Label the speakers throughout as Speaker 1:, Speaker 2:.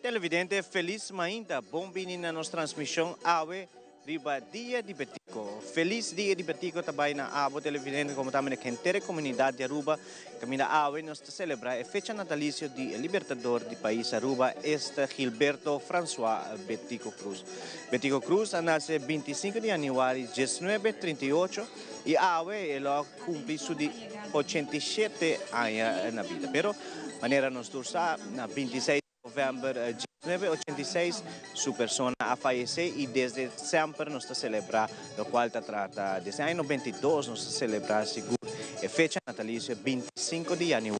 Speaker 1: televidente, feliz mainda, bom bini na nossa transmissão AWE riba dia di Betico. Feliz dia di Betico também na AWE televidente, como também na quinta comunidade de Aruba, que na AWE nós celebra a fecha natalício de libertador do país Aruba, este Gilberto François Betico Cruz. Betico Cruz nasce 25 de janeiro de 1938 e AWE ela cumpre su de 87 anos na vida. Pero maneira nós tursa na 26 novembro de 1986, sua persona a falecer e desde sempre nós celebra, o qual trata desde o ano 92 nós celebra seguro a fecha natalícia 25 de janeiro.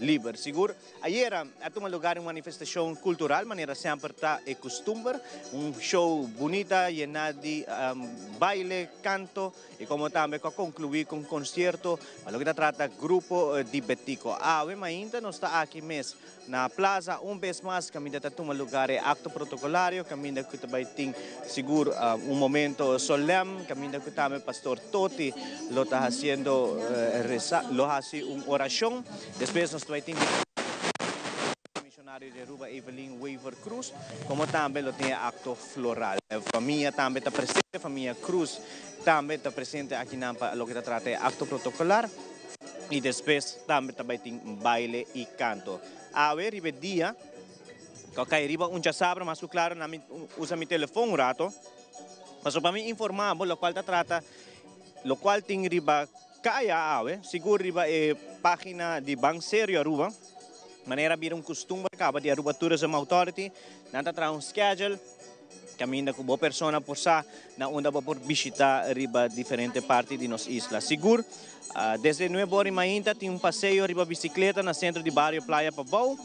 Speaker 1: Liber, seguro. Ayer, at um lugar uma manifestação cultural, maneira sempre está e costume, show bonita, llena de baile, canto, e como também concluir com concerto, mas que trata grupo de Betico. AWE ainda não está aqui mesmo na plaza, vez mais, caminha está um lugar acto protocolário, caminha que também tem seguro momento solene, caminha que também pastor Toti lo está fazendo, lo hace uma oração, depois nós vai ter missionário de Aruba Evelyn Weaver Cruz, como também lo tem acto floral. A família também está presente, a família Cruz também está presente aqui na lo que trata de acto protocolar e depois também tem baile e canto. A ver, ribe dia, que riba já sabe, mas claro, usa meu telefone um rato, mas para mim informar, lo qual trata, lo qual tem riba kaya awe, seguro riba página de Banco Sério Aruba, maneira vir costume acaba de Aruba Tourism Authority, nada traz schedule, caminha com boa persona por sa na onda por visitar riba diferente parte de nossa isla. Seguro, desde 9 horas ainda tem passeio riba bicicleta na centro de bairro Playa Pavão.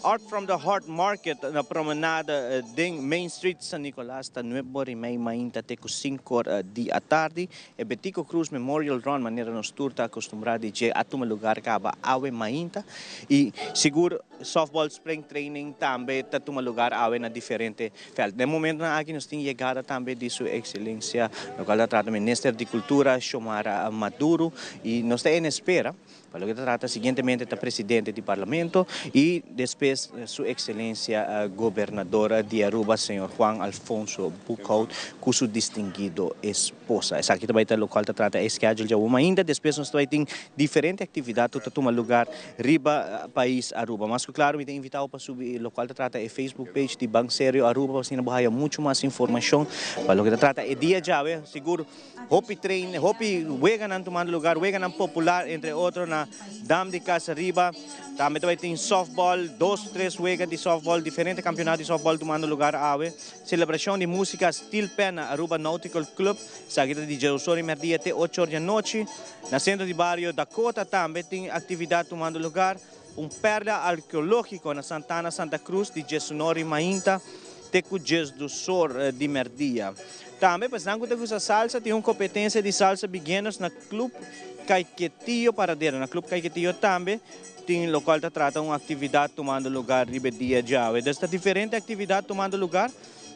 Speaker 1: Art from the Heart Market na promenada de Main Street San Nicolas, está 9 horas e meia ainda até 5 horas da tarde. E Betico Cruz Memorial Run, maneira nós turta acostumado de a tomar lugar acaba AWE ainda. E seguro softball spring training também está tomar lugar AWE na diferente feld. No momento aqui nós temos chegada também de sua excelência, no qual trata o Ministério de Cultura, Xiomara Maduro, e nós estamos em espera. Para o que trata, seguintemente, o presidente do parlamento e depois sua excelência governadora de Aruba, senhor Juan Alfonso Bucaut, com sua distinguido esposa. Essa aqui também está local, trata a schedule de uma ainda, depois nós temos diferente atividade, que toma lugar riba país Aruba. Mas claro, me tem invitado para subir local, trata a Facebook page de Banco Sério Aruba, para você não muito mais informação. Para o que trata, é dia já, seguro, hopi train, hopi wega não tomando lugar, wega não popular, entre outros, na Dam de Casa Riba, também tem softball, 2, 3 wegas de softball, diferentes campeonatos de softball tomando lugar AWE. Celebração de música Steel Pen, Aruba Nautical Club, saída de Jerusalém, merdia até 8 horas da noite. Na centro de bairro Dakota também tem atividade tomando lugar. Perla arqueológico na Santana Santa Cruz de Jesunori Mainta, Teco Jes do Sor de Merdia. Também, pensando que essa salsa tem uma competência de salsa beginners na Clube Caiquetillo Paradeiro. Na Clube Caiquetillo também tem local que trata uma atividade tomando lugar no dia de hoje. Desta diferente atividade tomando lugar,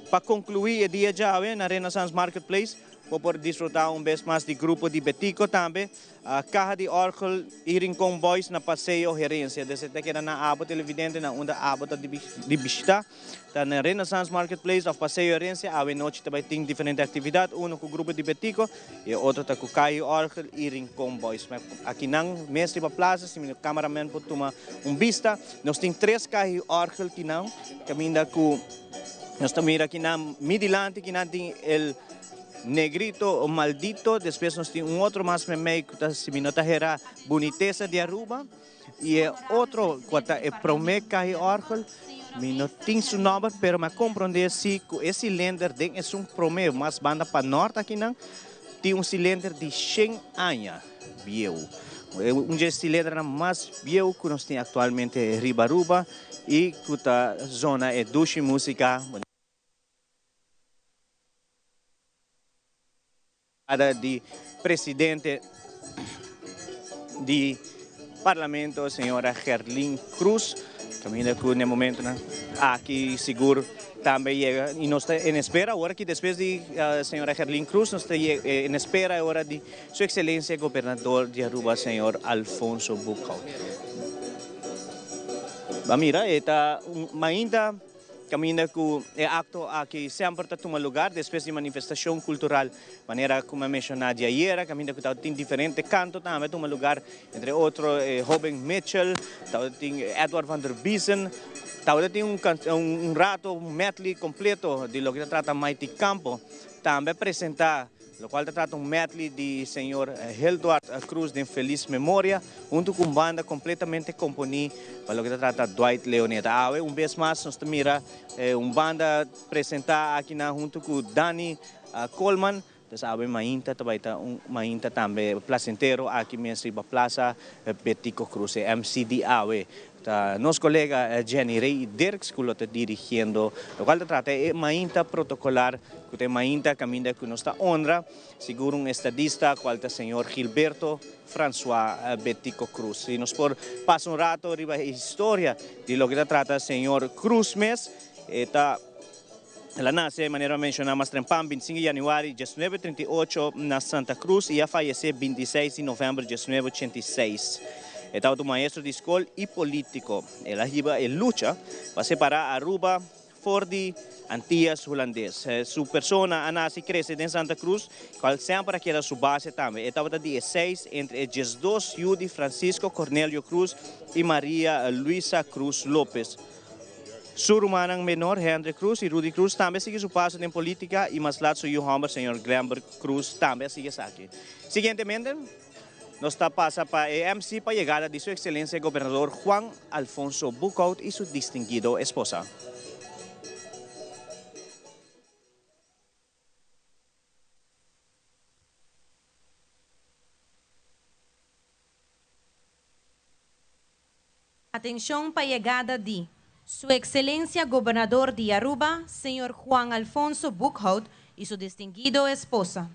Speaker 1: para concluir o dia de hoje na Renaissance Marketplace, vou poder desfrutar vez mais de grupo de Betico também, a Caja de Orgel, Rincon Boys na Passeio Gerência. Desde que era na aba televidente, na onda aba de visitar. Está na Renaissance Marketplace, of Passeio Gerência, a noite também tem diferentes atividades, um com o grupo de Betico e outro com o Caja de Orgel e Rincon Boys. Aqui não, mestre para plaza, se o cameraman pode tomar vista, nós temos 3 Caja de Orgel que não, caminha com, nós estamos aqui na Midilante, que não tem o Negrito o Maldito, depois nós temos outro mais meio que se me nota era Boniteza de Aruba e outro que é Promeca e Orgel, me não tem seu nome, mas me compreender se esse lender é um Promeu, mas banda para norte aqui não tem cilindro de 100 anos, viejo. Cilindro mais viejo que nós temos atualmente em Ribaruba e que a zona é Dushi Música. De presidente do parlamento, senhora Gerlin Cruz, caminha que no momento aqui seguro também chega e nós estamos em espera agora que depois de senhora Gerlin Cruz nós estamos em espera agora de sua excelência governador de Aruba, senhor Alfonso Bucaut. Mira, esta ainda caminha com é acto aqui sempre está tomando lugar depois de manifestação cultural, maneira como mencionado ayer, caminha que tem diferente canto também toma lugar entre outros Robin Mitchell, tem Edward van der Biesen, tem rato um medley completo de lo que trata Mighty Campo, também apresentar lo qual trata um medley de senhor Eduard Cruz de Feliz Memória, junto com banda completamente componí para lo que trata Dwight Leoneta. Vez mais, nós mira banda apresentar aqui na junto com Danny Coleman, sabe, mainta também placentero aqui mesmo na Plaza Betico Cruz, MCD AWE. Nosso colega Jenny Rey Dirks, que está dirigindo, o qual trata é mainta protocolar, que tem mainta caminha que nos está honra, seguro um estadista, qual é o senhor Gilberto François Betico Cruz. E nos por passa rato arriba a história de lo que trata o senhor Cruz Mes, ela nasce de maneira mencionada mais trempam 25 de janeiro de 1938 na Santa Cruz e faleceu 26 de novembro de 1986. É um maestro de escola e político. Ela luta para separar Aruba de Antillas holandês. Sua persona nasce e cresce em Santa Cruz, qual sempre era sua base também. Estava de 16 entre os dois Judy Francisco Cornélio Cruz e Maria Luisa Cruz Lopes. Sua irmã menor, Henry Cruz e Rudy Cruz, também seguem seu passo em política e mais lá seu Humber, senhor Glamber Cruz, também sigue aqui. Seguintemente, nos pasa para MC para llegada de su excelencia el gobernador Juan Alfonso Bucaut y su distinguido esposa.
Speaker 2: Atención para llegada de Su Excelencia Gobernador de Aruba, señor Juan Alfonso Bucaut y su distinguido esposa.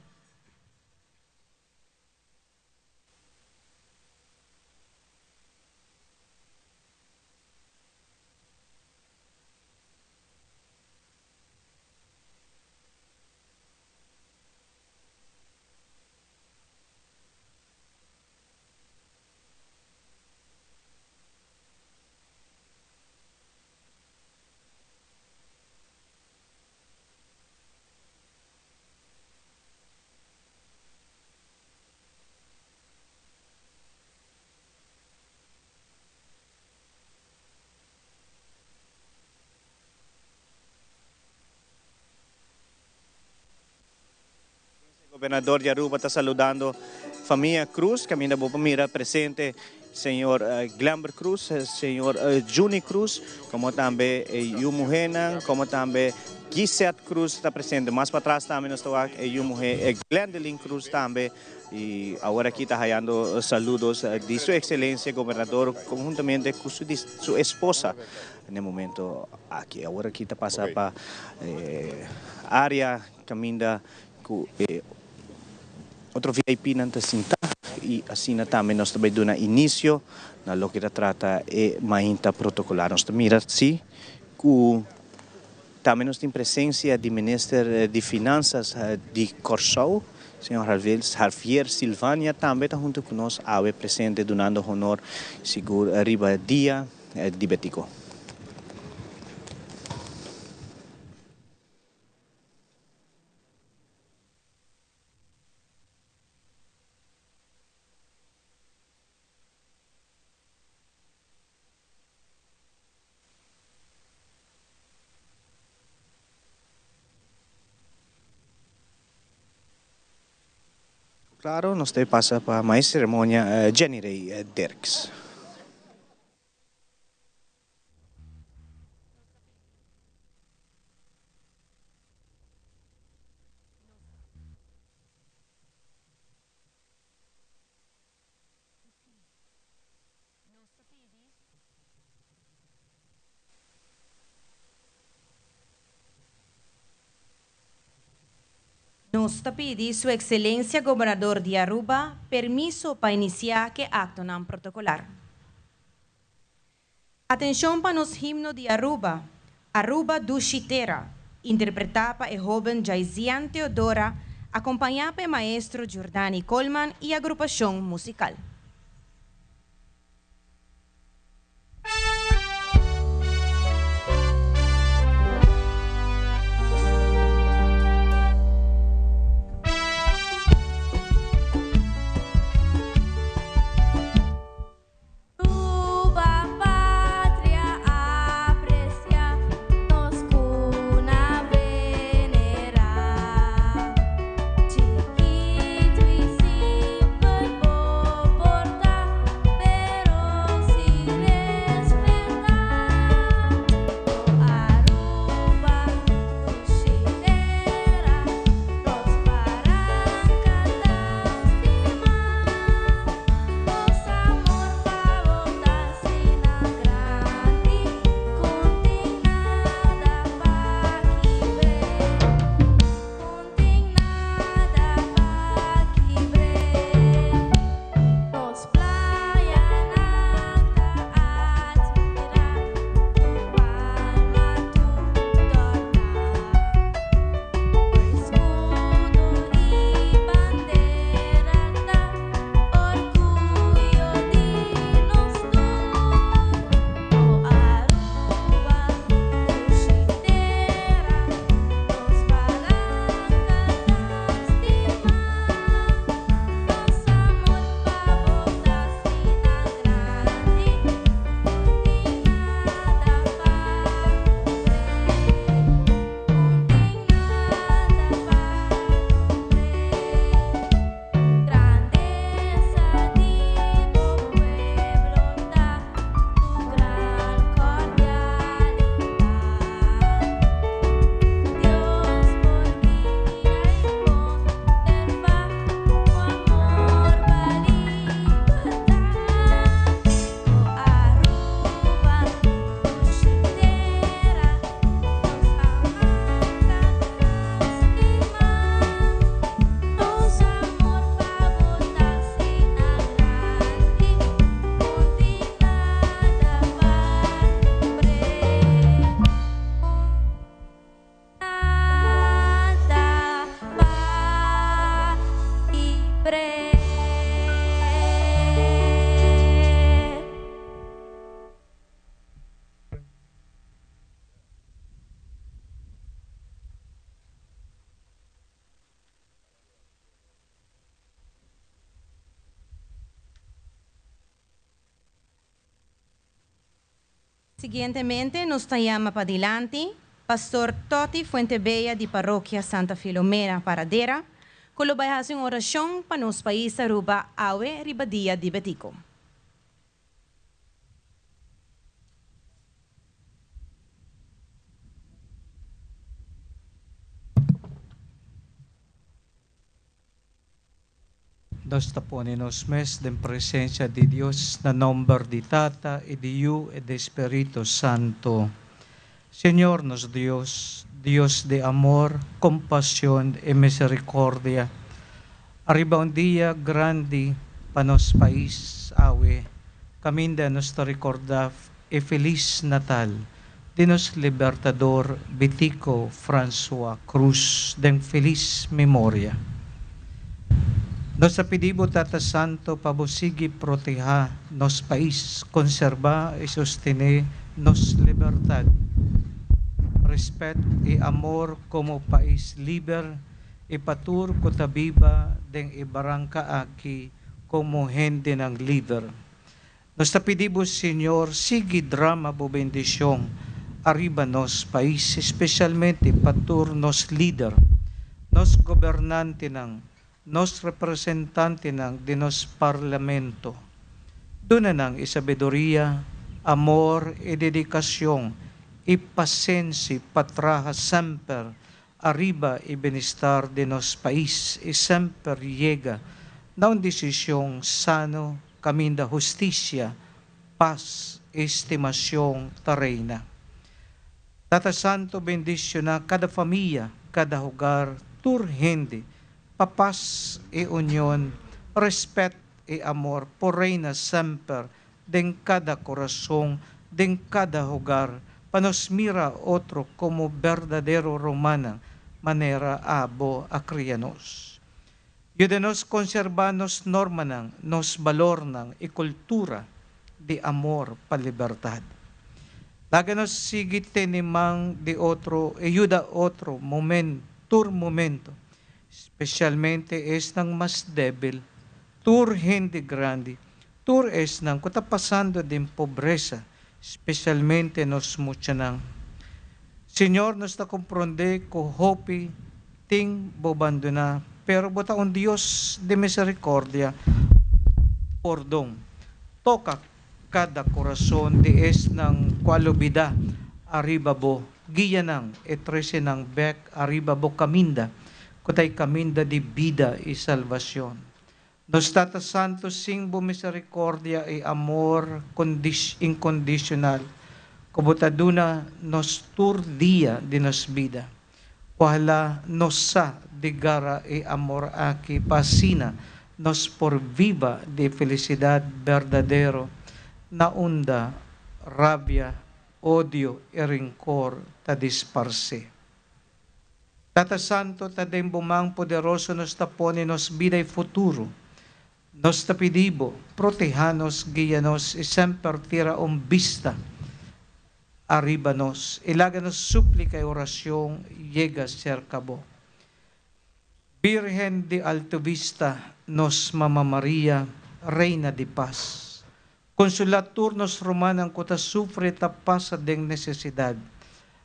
Speaker 1: Gobernador de Aruba está saludando família Cruz, caminha boa mira presente senhor Glamber Cruz, senhor Juni Cruz, como também Yumu Henan, como também Gisette Cruz está presente. Mais para trás também nós estamos Yumu Glendelin Cruz também. E agora aqui está rayando saludos de sua excelência governador conjuntamente com sua esposa no momento aqui. Agora aqui está passando para área caminha com outro VIP nanta sinta e assim também nós também dando início na lo que trata mainta protocolar. Nós mira sim que também nós temos presença de ministro de finanças de Corsau, senhor Javier Silvania, também está junto conosco, presente donando honor seguro arriba dia de Betico. Claro, nos passa para mais cerimônia Jenny Rey Dirks.
Speaker 2: Nos pide Su Excelencia Gobernador de Aruba permiso para iniciar que acto non protocolar. Atenção para nos himno de Aruba, Aruba Dushitera, interpretada para el joven Jaisian Teodora, acompanhada pelo maestro Jordani Coleman e agrupação musical. Siguientemente nos llama para adelante Pastor Toti Fuentebella de Parroquia Santa Filomena Paradera, con lo bajas en oración para nos país Aruba, Awe, Ribadia de Betico.
Speaker 3: Nós taponenos mes den presença de Deus na nombre de Tata e de Iu e de Espírito Santo. Señor nos Dios, Dios de amor, compasión e misericordia. Arriba un día grande para nos país, awe, caminda nos recordar e feliz Natal de nos libertador Bitico François Cruz, den feliz memoria. Nos pedibo Tata Santo pabusigi proteja nos país, conserva e sostener nos libertad, respeto e amor como país liber e patur kotabiba den ibarangka aki como gente ng liber. Nos pedibo Señor, sige drama bo bendisyon arriba nos país, especialmente patur nos líder, nos gobernante ng nos representante ng de nos parlamento. Doon na ng isabiduria, amor e dedikasyon, e pasensi patraha semper, arriba e benestar de nos país, e semper llega, na un desisyong sano, caminda justicia, paz, estimasyon, tarena. Tata Santo, bendisyon na kada familia, kada hogar, turhende, papas e union, respect e amor, por reina semper, den cada corazón, den cada hogar, panos mira otro como verdadero romana, manera abo acrianos. Yudenos conservanos norma ng, nos valor ng, e kultura de amor pa libertad. Laganos sigit tenimang de otro, e yuda otro, momento, especialmente es ng mas débil, tur hindi grande, tur es ng kutapasando din pobreza, especialmente nos mucha ng. Señor, nos ta comprende ko hopi ting bobando na, pero bota un Dios de misericordia, pordong, toka kada corazon de es ng kwalubida, arriba bo, giya ng, etrese ng bek, arriba bo kaminda, kutay kaminda di vida y salvación. Nos Tata Santo singbo misericordia y amor incondicional, kubutaduna nos tur dia di nos vida. Wala nos sa di gara y amor aki pasina, nos por viva de felicidad verdadero, na unda, rabia, odio y rencor ta disparse. Tata Santo, tadem bumang poderoso nos tapone nos vida y futuro, nos tapidibo, protejanos, guianos, y semper tira vista, arriba nos, ilaganos súplica y oración, llega cerca bo. Virgen de Alto Vista, nos Mama María, Reina de Paz, consulator nos romanang kuta sufre tapasa deng necesidad,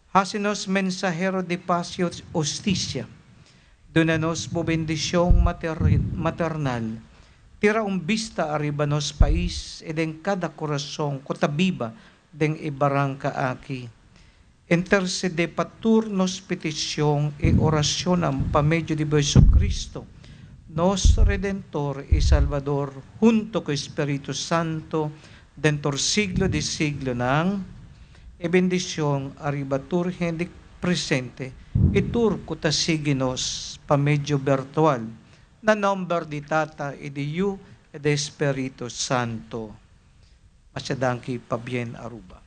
Speaker 3: hasinos mensahero de paz y justicia, donanos mo bendisyong maternal, tira vista arriba nos país, e den cada corazón, kotabiba, den ibarangka aki. Intercede patur nos petisyong e orasyon ang pamedyo de Jesucristo, nos Redentor y Salvador, junto con Espíritu Santo, dentor siglo de siglo ng e bendisyon arribatur hindi presente, itur kutasiginos pamedyo virtual, na number di Tata e di Iu e de Espíritu Santo. Masyadangki pabien Aruba.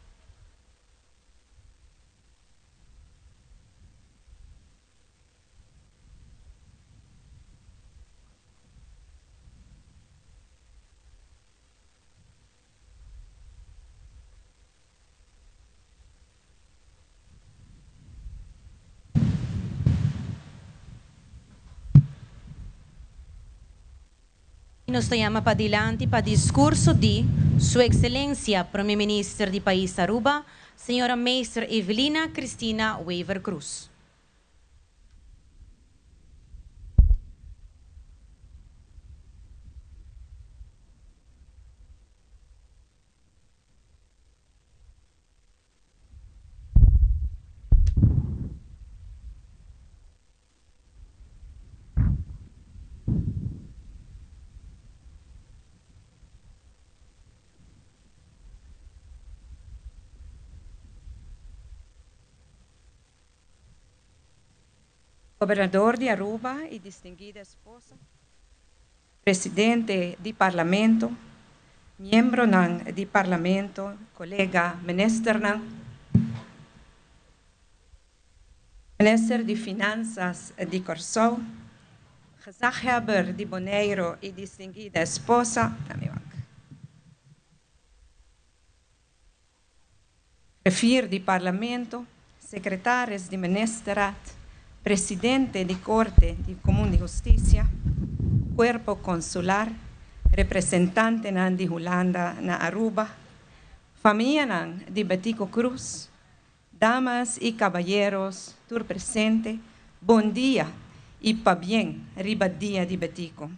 Speaker 2: Nos llama para adelante para discurso de Su Excelencia Primer Ministro de País Aruba, Señora Meister Evelina Cristina Wever Cruz.
Speaker 4: Gobernador de Aruba y distinguida esposa, presidente del Parlamento, miembro del Parlamento, colega minister de Finanças de Corsou, gezaghebber de Bonaire y distinguida esposa, greffier de Parlamento, secretarios de Ministerat, presidente de Corte de Común de Justicia, cuerpo consular, representante de Holanda na Aruba, familia de Betico Cruz, damas y caballeros, tur presente, bom dia y pa bien, ribadia de Betico.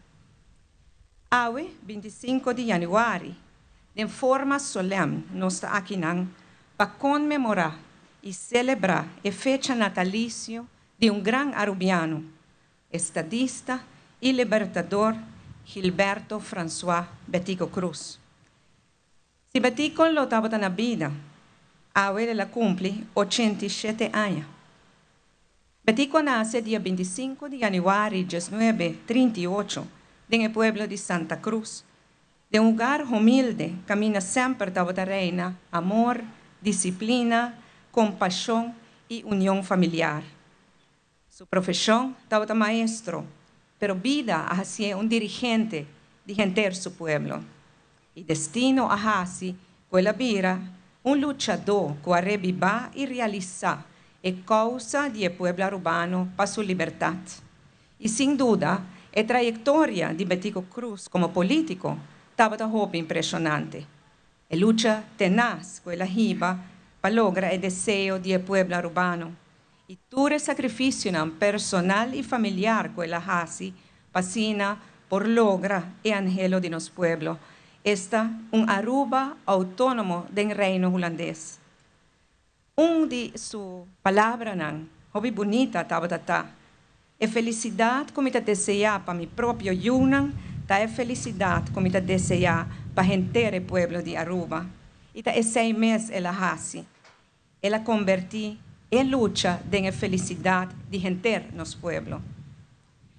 Speaker 4: Hoy, 25 de januari, de forma solene, nós está aqui para comemorar e celebrar a fecha natalício de gran arubiano, estadista y libertador Gilberto François Betico Cruz. Si Betico lo estaba en la vida, ahora la cumple 87 años. Betico nace dia 25 de januari de 1938 en el pueblo de Santa Cruz. De un lugar humilde, camina siempre estaba reina amor, disciplina, compasión y unión familiar. Su profesión estaba maestro, pero vida hacia un dirigente de gente su pueblo. Y destino a hasi, quella vira, un luchador que reviva y realizar a causa del pueblo arubano para su libertad. Y sin duda, la trayectoria de Betico Cruz como político estaba impresionante. La lucha tenaz que ela riba para lograr el deseo del pueblo arubano. Y todo el sacrificio personal y familiar que ela hace, pasina por lograr el anhelo de nuestro pueblo. Esta un Aruba autónomo del reino holandés. De su palabra, hobby bonita, estaba é felicidade como eu desejar para mi próprio Yunan, é felicidade como eu desejar para o inteiro pueblo de Aruba. E é 6 meses ela hace. Ela converti em luta em felicidade de gente nos pueblo.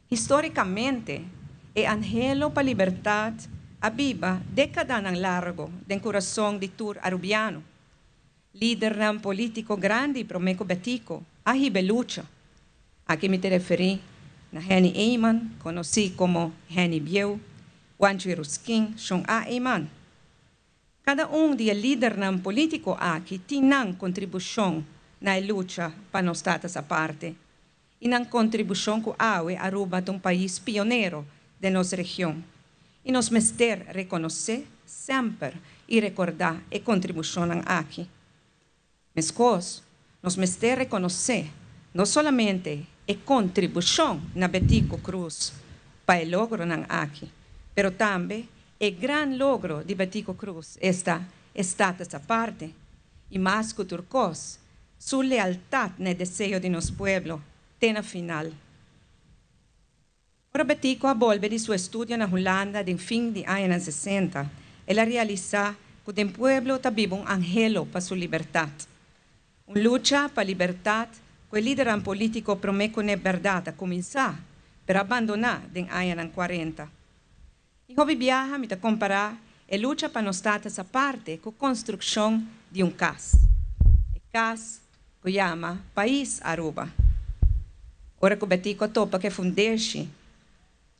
Speaker 4: Historicamente, o anhelo para a liberdade aviva décadas largo do coração de tur arubiano. Líder político grande promeco Betico, a ribe luta. Aqui me referi a Henny Eyman, conhecido como Henny Bieu, Wanji Ruskin, Sean A. Eyman. Cada de líder político aqui tem contribuição na luta para nós estados a parte. E na contribuição que Aruba é um país pioneiro de nossa região. E nós mester reconhecer sempre e recordar a contribuição aqui. Mas nós mester reconhecer não somente a contribuição na Betico Cruz para o logro aqui, pero também o grande logro de Betico Cruz está essa parte e mais que turcos, sua lealdade no desejo de nosso pueblo tem na final. Ora Betico volve de seu estudo na Holanda de fim de anos 60, ela realiza que o pueblo está vivo anhelo para sua liberdade. Luta para a liberdade que o líder político promete na verdade a começar, para abandonar em anos 40. E hobby viaja me comparar a luta para nós essa parte com a construção de CAS. O CAS que chama País Aruba. Ora que o Betico topa que fundeixe,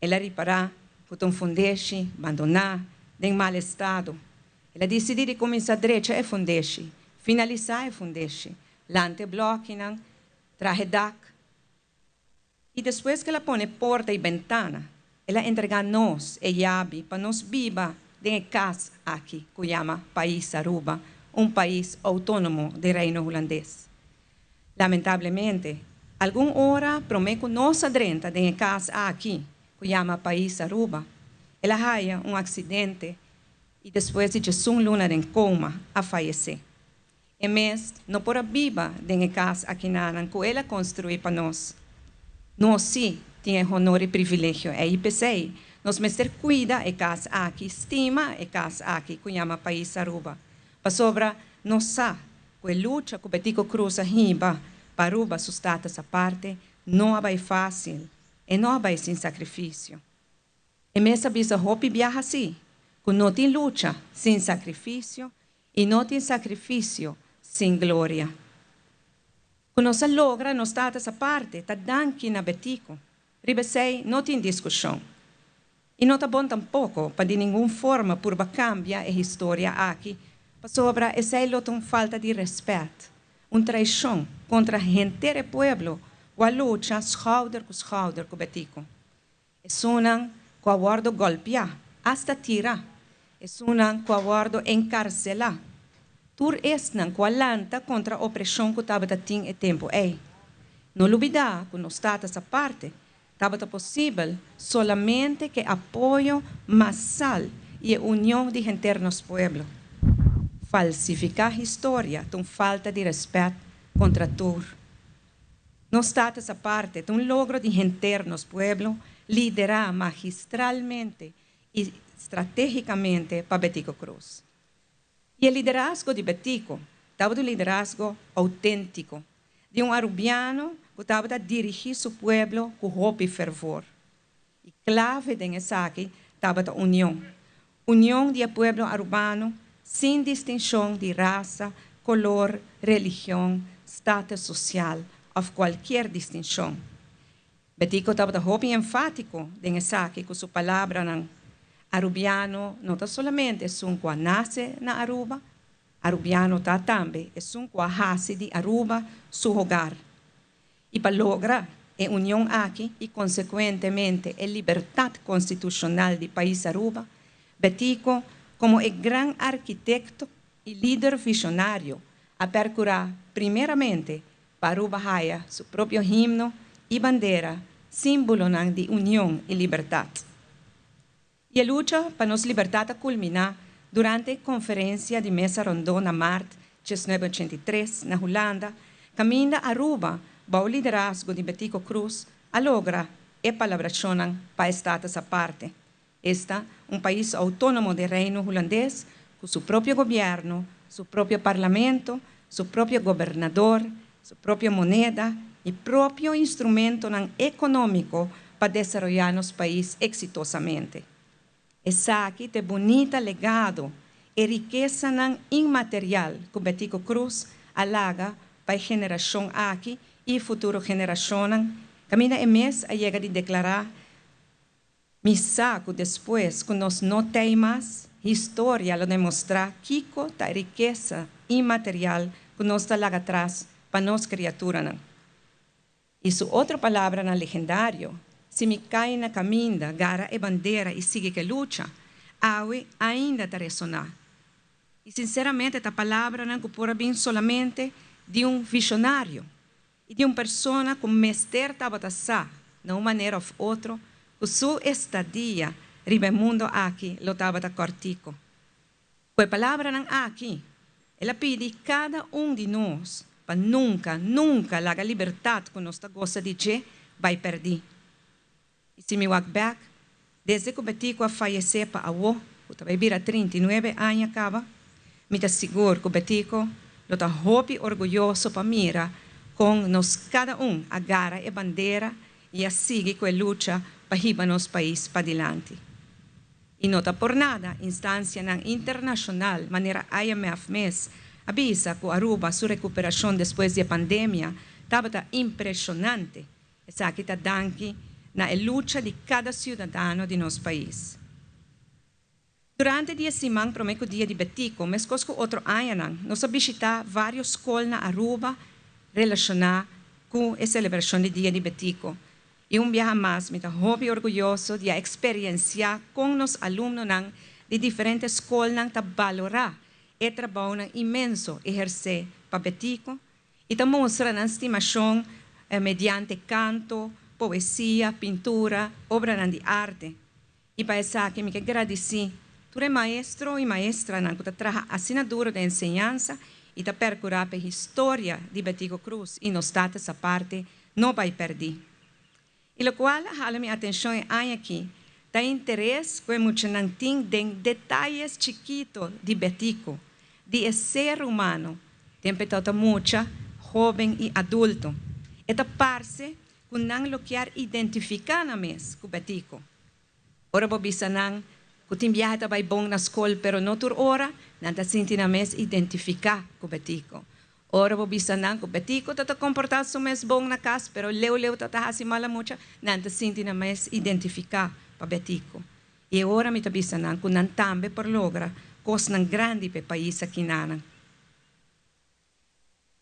Speaker 4: ela reparar que fundeixe, abandonar, em mau estado. Ela decidiu de começar direito a fundeixe, finalizar a fundeixe, lante blocking, traje DAC. E depois que ela põe porta e ventana, ela entrega-nos e llave para nos viva em casa aqui, que chama País Aruba, país autônomo do Reino Holandês. Lamentavelmente, alguma hora prometo nossa drenta em casa aqui, que chama País Aruba, ela haya acidente e depois de 1 luna em coma a falecer. E mês não por viva em casa aqui na que ela construiu para nós. Nós sim temos honor e privilégio e IPC. Nós mestre cuida e casa aqui, estima e casa aqui, que chama País Aruba. Para sobra, nós sa, que luta que Betico Cruz arriba, para Aruba sustata essa parte, não é fácil e não é sem sacrifício. E mesmo bisa hopi viaja assim, que não tem luta sem sacrifício e não tem sacrifício sem glória. Que nós logra, nós stata essa parte, tá danke na Betico. Ribesei, não tem discussão. E não está bom tampouco, para de nenhuma forma, por cambiar a história aqui, para sobra essa falta de respeito, traição contra a gente do povo, a luta schouder com Betico. É sunang com a guardo golpear, hasta tirar. É sunang com a guardo encarcelar. Tur esnan com a lanta contra a opressão que estava em tempo. Não olvidar que não está essa parte, estava possível solamente que apoio massal e união de gente nos pueblo. Falsificar a história, com falta de respeito contra tudo. Não está essa parte, um logro de gente nos pueblo liderar magistralmente e estrategicamente para Betico Cruz. E o liderazgo de Betico estava do liderazgo autêntico, de arubiano que estava a dirigir seu pueblo com roupa e fervor. E clave dessa aqui estava a união. União do pueblo arubano, sem distinção de raça, color, religião, status social ou qualquer distinção. Betico estava a roupa enfático dessa aqui com sua palavra não. Arubiano não está somente um que nasce na Aruba, Arubiano está também um que nasce de Aruba, seu hogar. E para lograr a união aqui e, consequentemente, a liberdade constitucional do país Aruba, Betico, como o grande arquiteto e líder visionário, a percurar, primeiramente, para Aruba haya seu próprio himno e bandeira, símbolo de união e liberdade. E a luta para nos liberdade culminar durante a conferência de mesa rondona março de 1983 na Holanda, caminha Aruba para o liderazgo de Betico Cruz a logra e palabracionam para estar essa parte. Esta país autônomo do Reino Holandês, com seu próprio governo, seu próprio parlamento, seu próprio governador, sua própria moneda e próprio instrumento econômico para desenvolver nos país exitosamente. Essa aqui é bonita legado e riqueza imaterial que Betico Cruz alaga para a geração aqui e futuro geração. Camina e mês a chega de declarar misaco depois que nós não temos mais história a demonstrar que a riqueza imaterial que nós está lá atrás para nós criatura. E sua outra palavra na legendário, se me cai na caminha, gara e bandeira e sigue que luta, awe ainda está ressonar. E sinceramente, esta palavra não pode vir solamente de visionário e de pessoa com mestre estava a de uma maneira ou outra, que sua estadia ribe mundo aqui, lo estava a cortico. A palavra não aqui, ela pede cada de nós para nunca a liberdade que nós gosta de ter, vai perder. E se me walk back, desde que o Betico a falecer para a avó, que vai vir a 39 anos acaba, me está seguro que o Betico está muito orgulhoso para mira com nós cada agarra a bandeira e a sigue com a luta para ir nosso país para adiante. E não está por nada, instância internacional, maneira IMF mês, avisa que Aruba, sua recuperação depois da pandemia, estava impressionante. Essa aqui está danke na luta de cada cidadão de nosso país. Durante o dia semana, prometo dia de Betico, mas com outro ano, nós visitamos várias escolas na Aruba relacionadas com a celebração do dia de Betico. E viaje mais, me hobby orgulhoso de experienciar com os alunos de diferentes escolas para valorar e trabalho imenso exercer para Betico e também mostrar a estimação mediante canto, poesia, pintura, obra de arte. E para isso que me agradeci, tu é maestro e maestra que traga assinadura de enseñança e te percurar a história de Betico Cruz e nos dá essa parte, não vai perder. E o qual jala minha atenção aqui, da interesse que muito não tem em detalhes chiquitos de Betico, de ser humano, tempo todo muita, jovem e adulto. Esta parte que não lo quer identificar na mes com Betico. Ora bobisa nang que tem viaje vai bom na escola, pero não tur ora, não ta sinti na mes identificar com Betico. Ora bobisa nang que Betico tata comportar su mes bom na casa, pero leu tata hasi mala mucha, não ta sinti na mes identificar pa Betico. E ora mi ta bisa nang que não tambe por logra cos nang grande pe país aqui nana.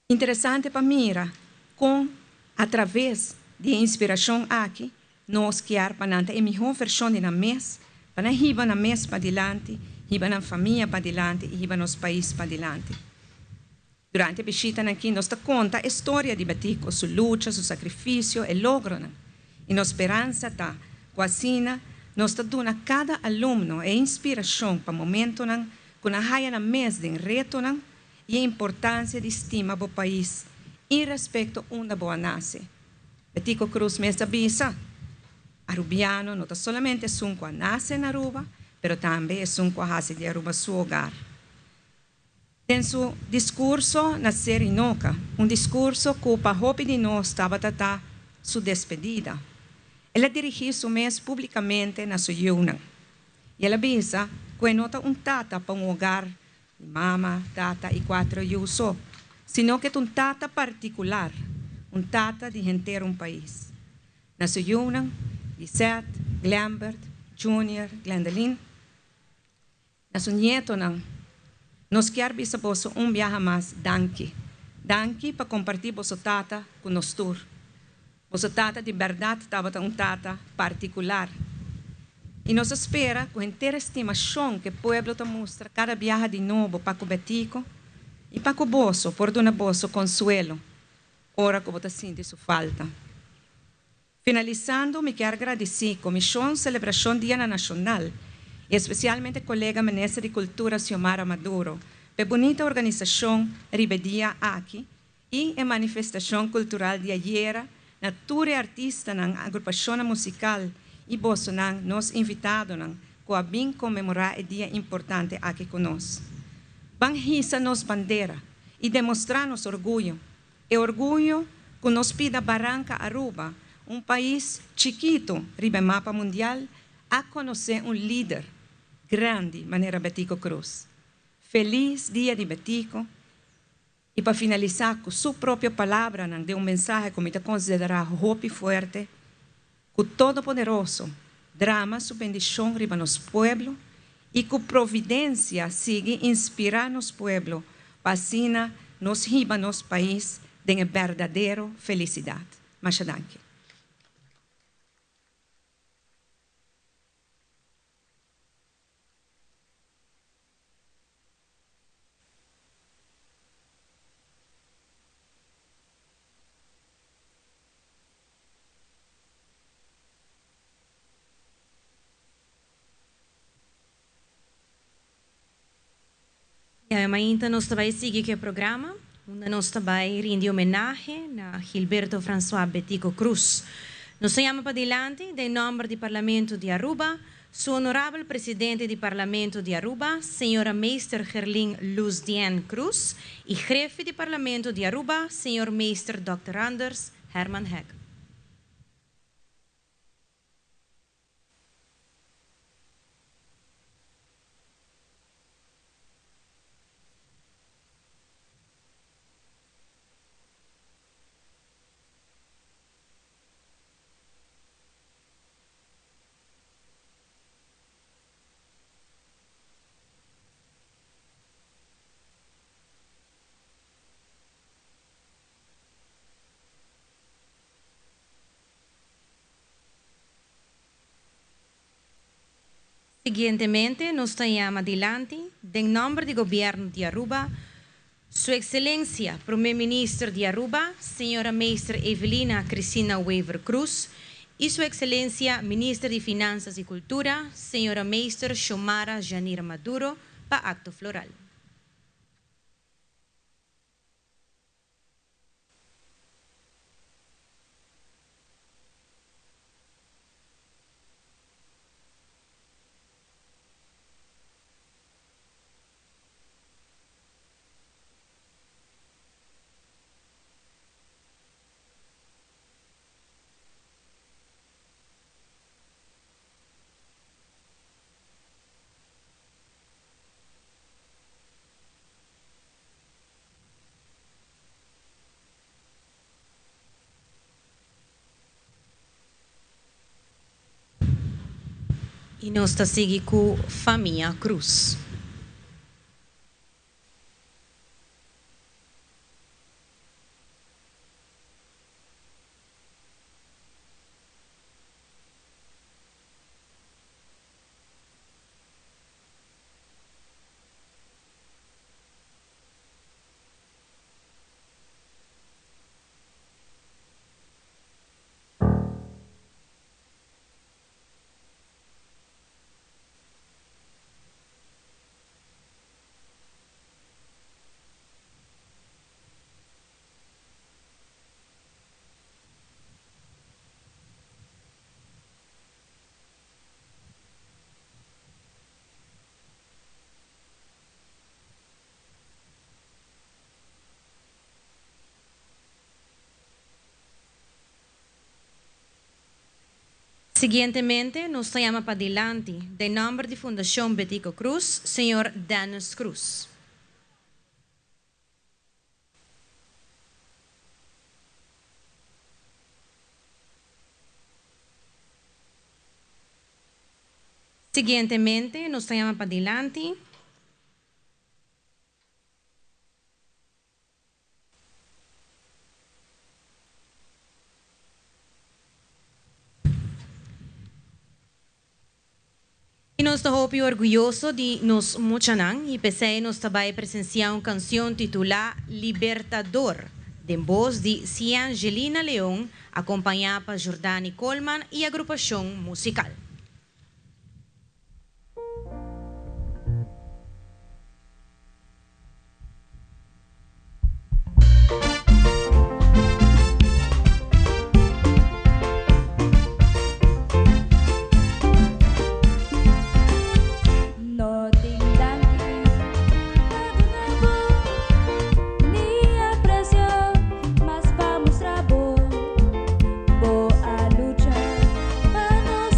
Speaker 4: Interessante para mira com através de inspiração aqui nós quer para nanta e melhor versão na mês para hiba na mês para adiante, hiba na família para adiante e hiba nos país para adiante. Durante a visita aqui nós ta conta a história de Betico, sua luta, seu sacrifício e logro. E nossa esperança tá quasina nós ta dona cada aluno a inspiração para momento nan com a raia na mês de reto nan e a importância de estima do país e respeito onde boa nasce. Betico Cruz mesmo avisa, arubiano não solamente é um que nasce na Aruba, mas também é um que hace de Aruba seu hogar. Em seu discurso na série Inoca, discurso que para hopi de nós estava tata sua despedida. Ela dirigiu-se mesmo publicamente na sua yuna. E ela avisa que não é tata para hogar de mama, tata e 4 só, sino que é tata particular, tata de gente país. Na sua yuna, Lisette, Glambert, Junior, Glendeline. Na sua nieto, nós queremos vos viaje mais danke. Danke para compartilhar vosso tata com nós todos. Vosso tata de verdade estava tata particular. E nós espera com inteira estimação que o povo te mostra cada viaje de novo para o Betico e para o vosso, por dar vosso consuelo. Ora que você sente sua falta. Finalizando, me quero agradecer a Comissão Celebração Dia Nacional, e especialmente a colega Ministra de Cultura, Xiomara Maduro, pela bonita organização Ribedia aqui e a manifestação cultural de ayer, na tour artista na agrupação musical e Bolsonaro nos invitado a bem comemorar o dia importante aqui conosco. Van hisa nos bandeira e demonstrar nosso orgulho, e orgulho que nos pida Barranca Aruba, país chiquito, riba mapa mundial, a conhecer líder grande, maneira Betico Cruz. Feliz dia de Betico. E para finalizar, com sua própria palavra, de mensagem que me considerar hope forte, que todo-poderoso drama sua bendição riba nos pueblo e que providência siga inspirar nos pueblo, para assim nos riba nos país de verdadeira felicidade. Muchas gracias.
Speaker 2: Ainda nós vai seguir o programa, onde nós vai render homenagem a Gilberto François Betico Cruz. Nós chamamos para diante, em nome do Parlamento de Aruba, su honorável presidente do Parlamento de Aruba, senhora Meister Gerlin Luz Dien Cruz, e jefe do Parlamento de Aruba, senhor Meister Dr. Anders Herman Hegg. Siguientemente, nos llama adelante, en nombre del gobierno de Aruba, Su Excelencia, Primer Ministro de Aruba, señora Maestra Evelina Cristina Weaver Cruz, y Su Excelencia, Ministra de Finanzas y Cultura, señora Maestra Xiomara Janira Maduro, para acto floral. E nós está seguindo com Família Cruz. Siguientemente, nos llama para adelante, de nombre de Fundación Betico Cruz, señor Dennis Cruz. Siguientemente, nos llama para adelante, e nós estamos orgulhosos de nos mochanan e pensei nós também presenciar uma canção titulada Libertador, de voz de Cia Angelina León, acompanhada por Jordani Coleman e a agrupação musical.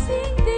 Speaker 5: Sin ti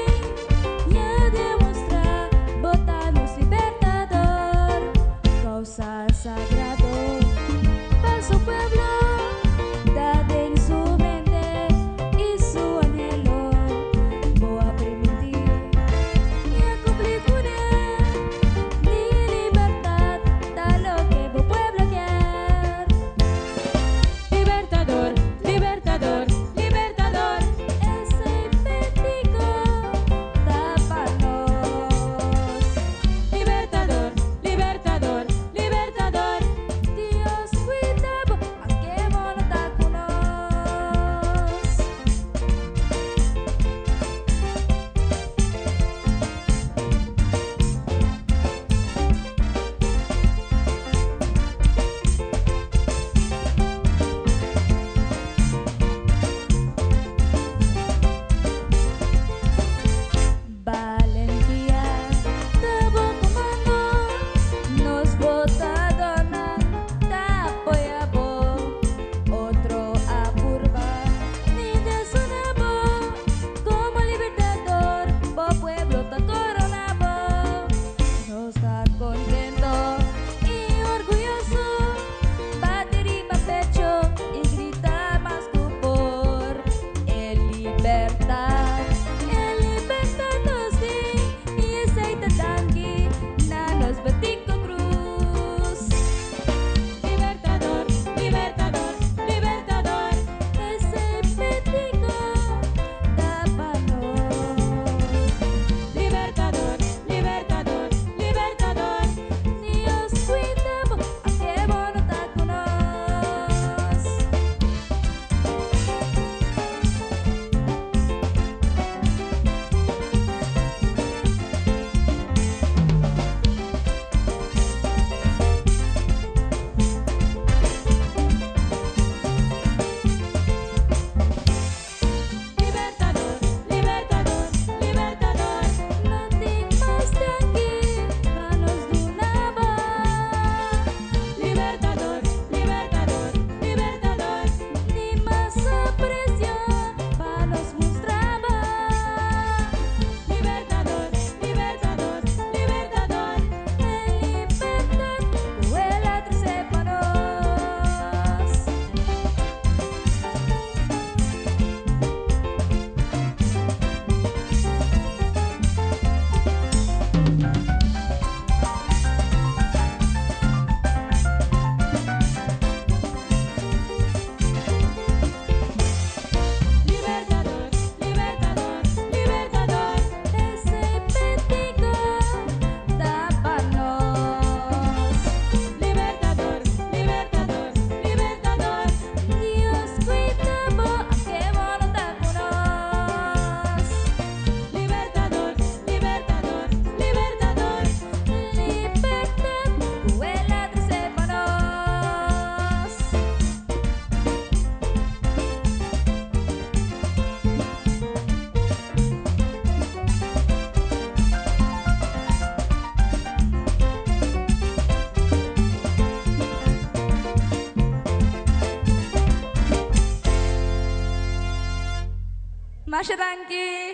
Speaker 5: Masharangi.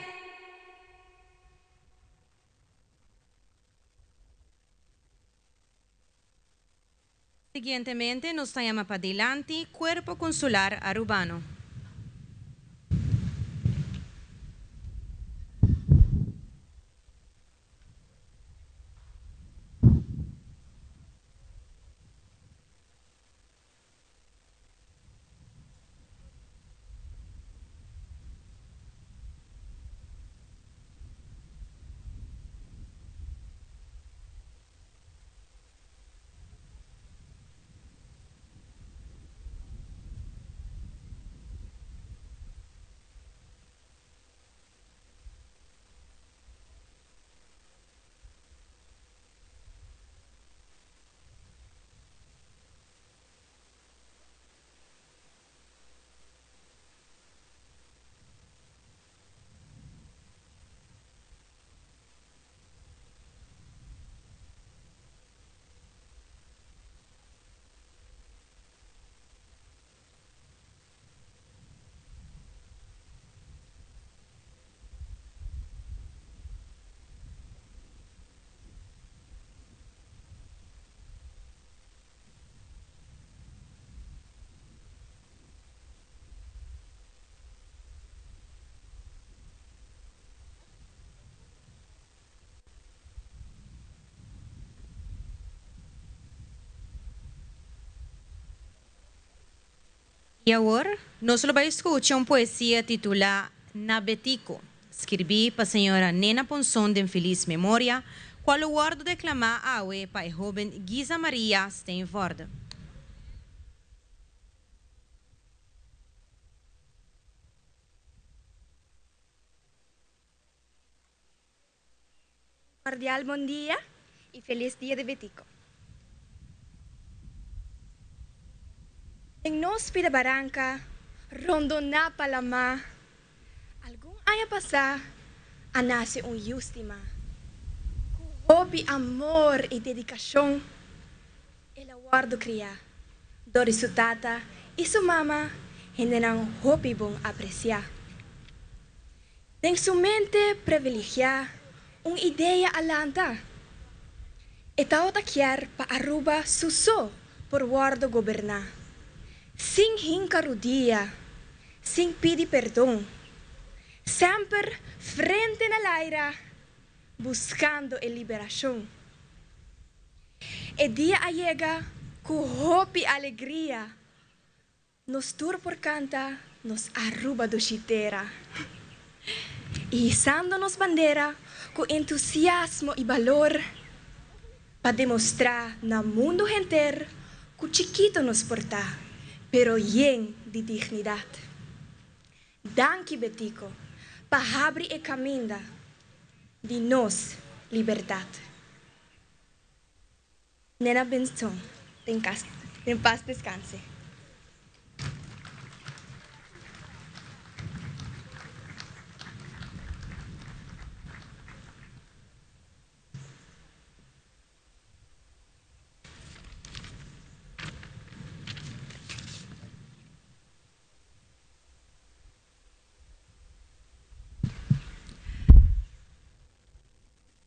Speaker 2: Siguientemente nos llama para adelante Cuerpo Consular Arubano. E agora, nós vamos escutar uma poesia titulada Nabetico, escrita para a senhora Nena Ponson de Feliz Memória, qual o guardo declamar awe para a jovem Giza Maria Steinford.
Speaker 6: Cordial buen día y feliz día de Betico. En nos pida barranca, rondo na palama, algún año pasar, a nace un yustima. Hobby, amor y dedicación, el aguardo cría, dori su tata y su mamá generan hobby bon apreciar. En su mente privilegiar, una idea alanta. Eta otakiar pa Aruba suso por guardo gobernar. Sin hincarudia, sin pedir perdón. Sempre frente na laira, buscando a liberación. El día llega con hope y alegría. Nos tur por canta, nos Aruba do chitera. Y izándonos bandera, con entusiasmo y valor, para demostrar na mundo entero que chiquito nos porta, pero lleno de dignidad. Danke Betico, para abrir el camino de nos libertad. Nena Benson, en paz descanse.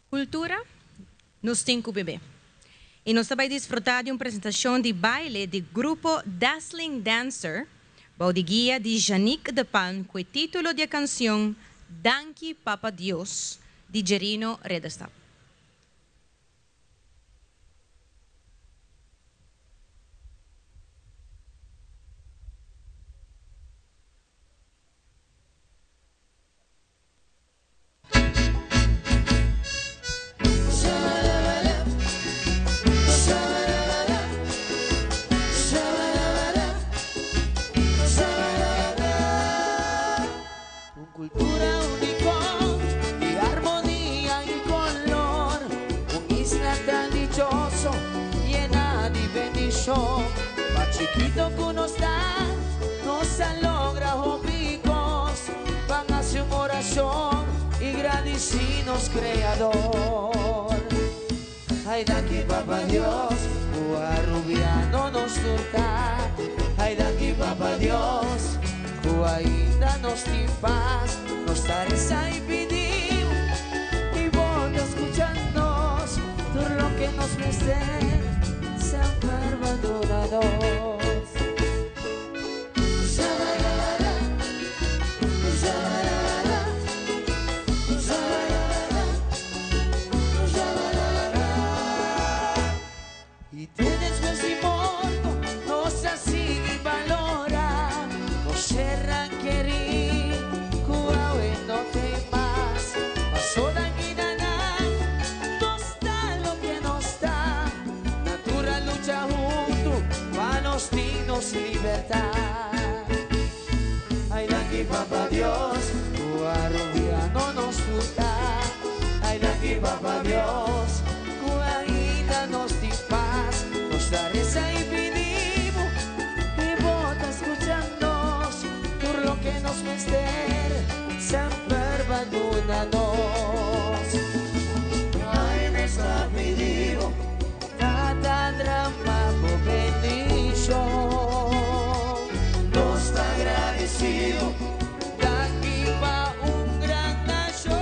Speaker 2: Cultura nos tem que beber. E nós vamos desfrutar de uma apresentação de baile do grupo Dazzling Dancer, de guia de Janik de Pan, com o título da canção Danke Papa Dios, de Gerino Redestap.
Speaker 7: Cultura único y armonía y color, un isla tan dichoso, llena de bendición. Pa' chiquito que uno está, nos logra obligos, van a hacer una oración y agradecidos creador. Ay, danke Papa Dios, Rubiano nos surta. Ay, danke Papa Dios, ainda nos tem paz, nos menester, siempre abandonados. E tenes questi morto, non sa si valora, non c'erra che ri, cuau e non te más, ma sola guinana, non sta lo que no está, natura lucha junto, pa nos dinos libertad. Ay, naki papá Dios, cuau rubia no nos gusta, ay, naki papá Dios, nos di paz, nos da reza y pedimos, y vota escucharnos, por lo que nos menester, siempre abandonanos. Ay, nos da pedido, tata drama por bendición, nos da agradecido, de aquí va un gran nación.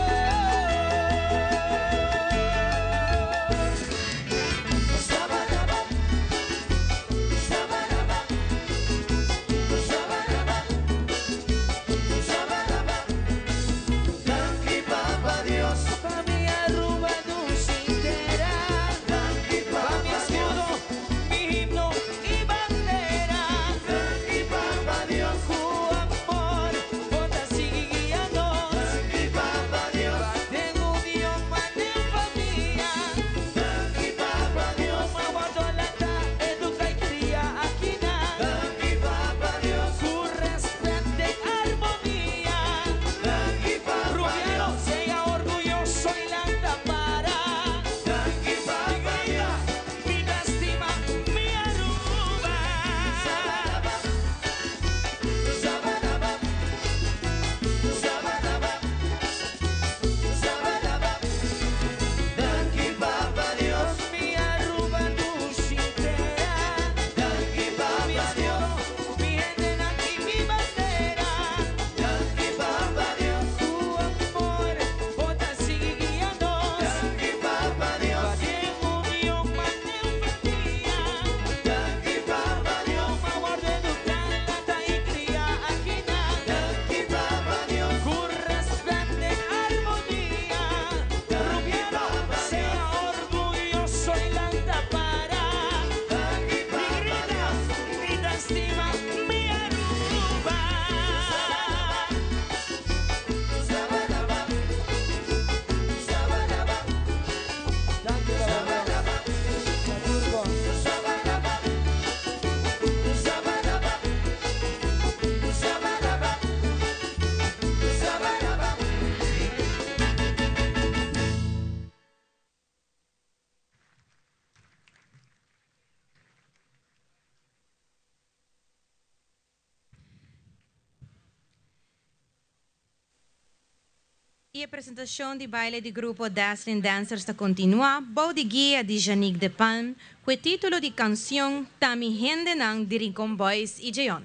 Speaker 2: E a apresentação de baile do grupo Dazzling Dancers está continua, bom de guia de Janique de Palm, com o título de canção Tami Hendenang de Rincon Boys e Jeon.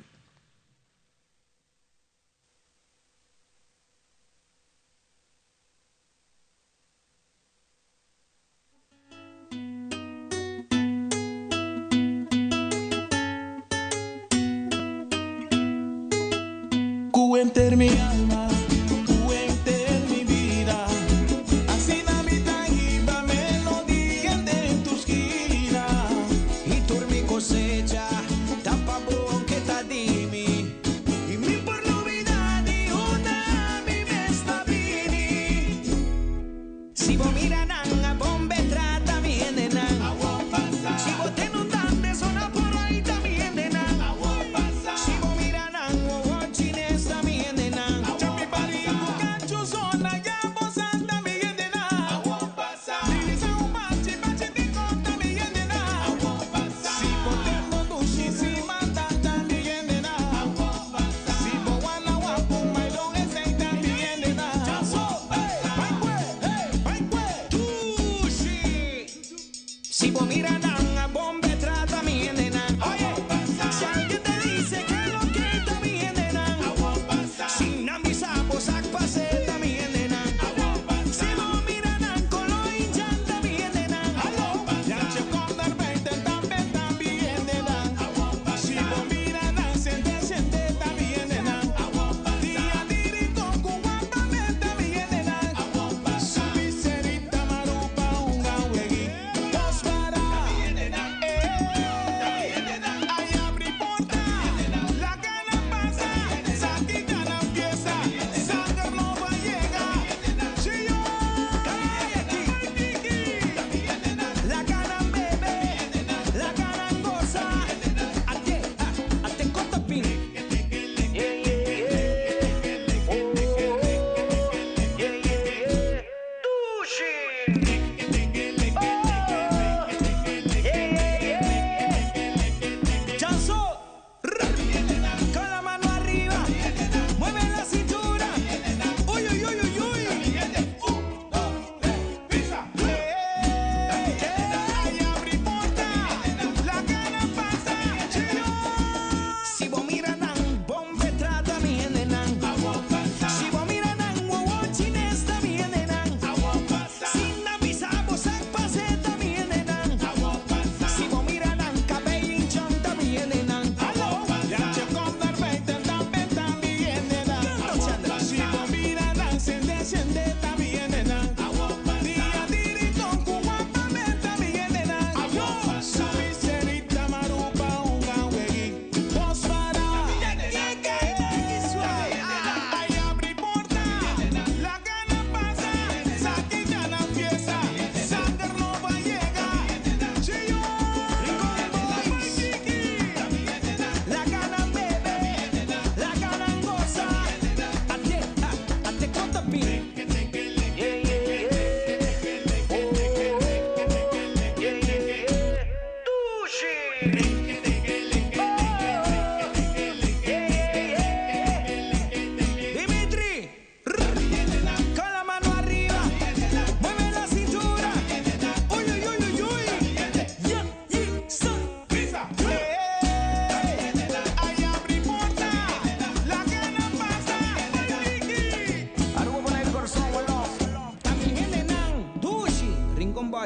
Speaker 5: Cuenter mi alma. También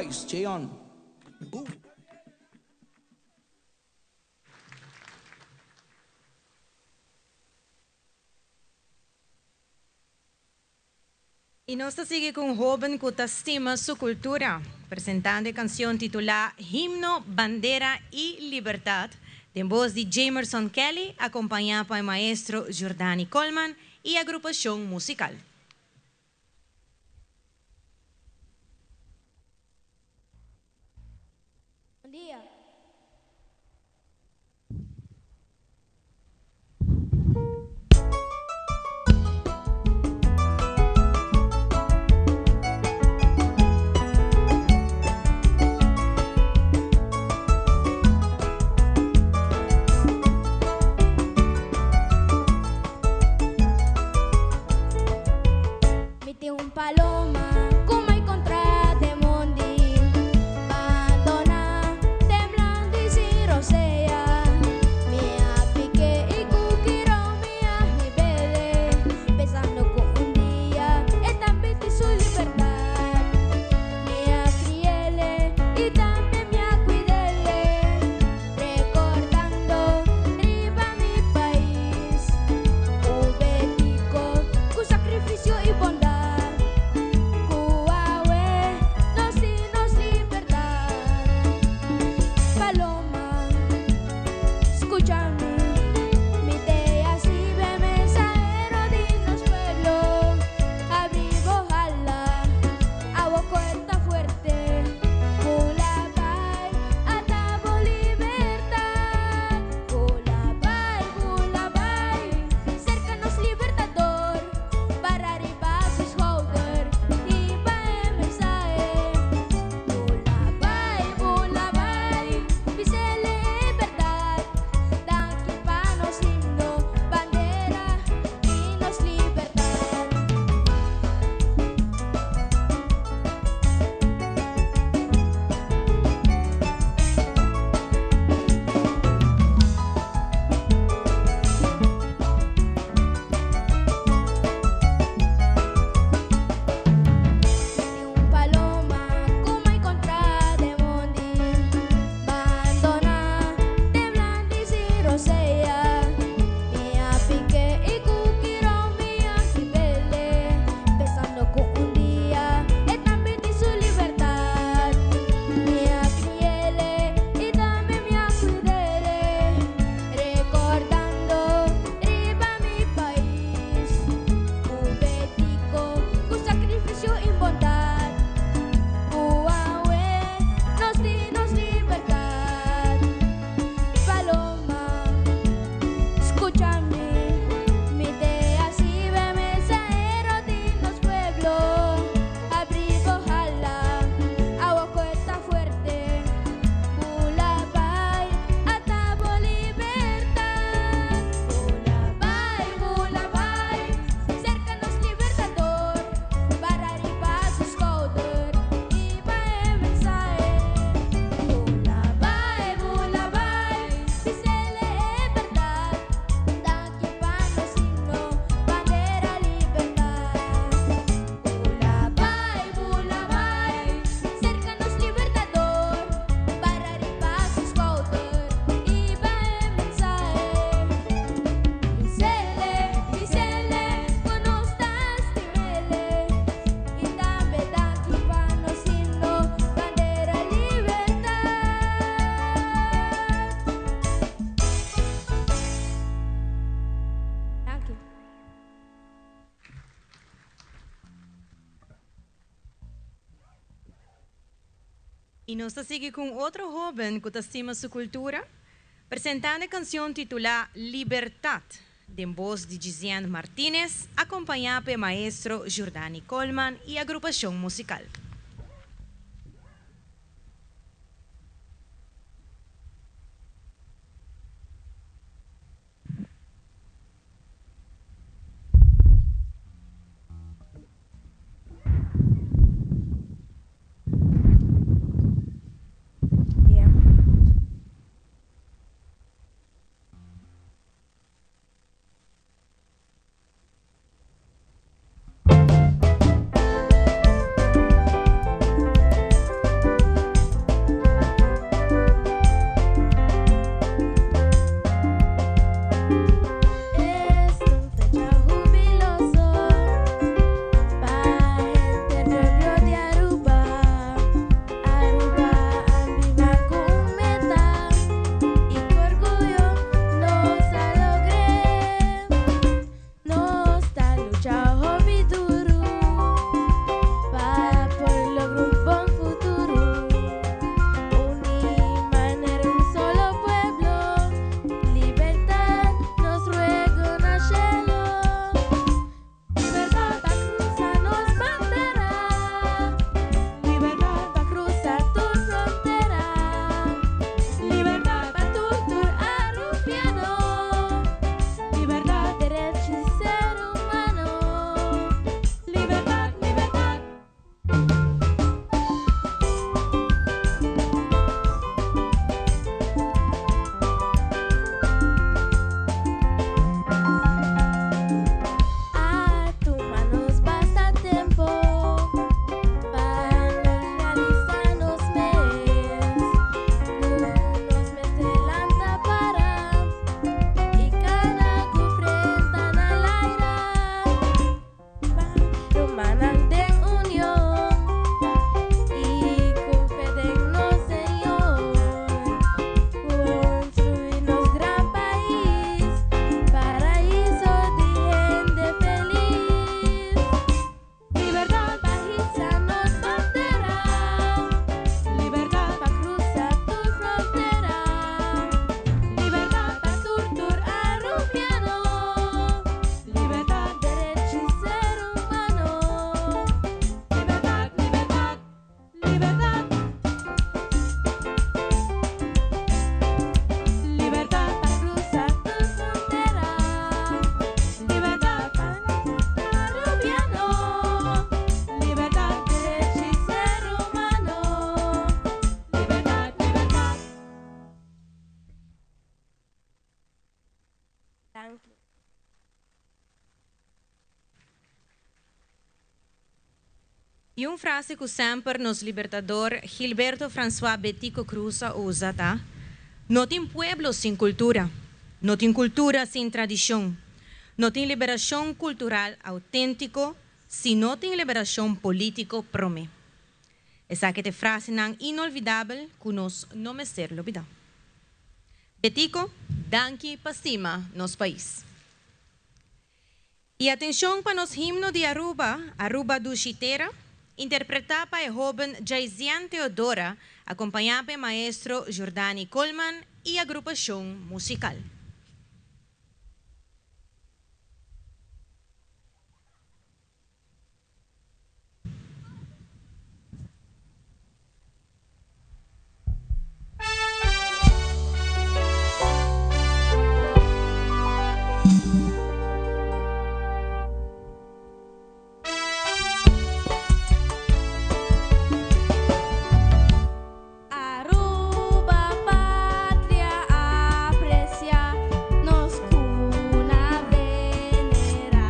Speaker 5: Bryce, Cheon.
Speaker 2: Y nos sigue con un joven que estima su cultura, presentando canción titulada Himno, Bandera y Libertad, de voz de Jamerson Kelly, acompañado por el maestro Jordani Coleman y agrupación musical.
Speaker 8: Buen día. Mete un paloma, como hay contra de mondi, abandona, temblando y si rosea, mia pique y cuquiro, mia libere, pensando con un día, es también su libertad, mia criele y también mia cuidele, recordando, riba mi país, ubetico, con sacrificio y bondad.
Speaker 2: Y nos sigue con otro joven que estima su cultura, presentando canción titulada Libertad, de voz de Gizian Martínez, acompañada por maestro Jordani Coleman y agrupación musical. E uma frase que sempre nos libertador Gilberto François Betico Cruz usa, tá? Não tem pueblo sem cultura, não tem cultura sem tradição, não tem liberação cultural autêntico, se não tem liberação político prome. Essa que frase não inolvidável que nós não me ser olvidar. Betico, danke pastima nos país. E atenção para nos himno de Aruba, Aruba do Chitera, interpretado por joven Jaisian Teodora, acompanhado por maestro Jordani Coleman e agrupação musical.
Speaker 8: Aruba, pátria aprecia, nos cuna venerar.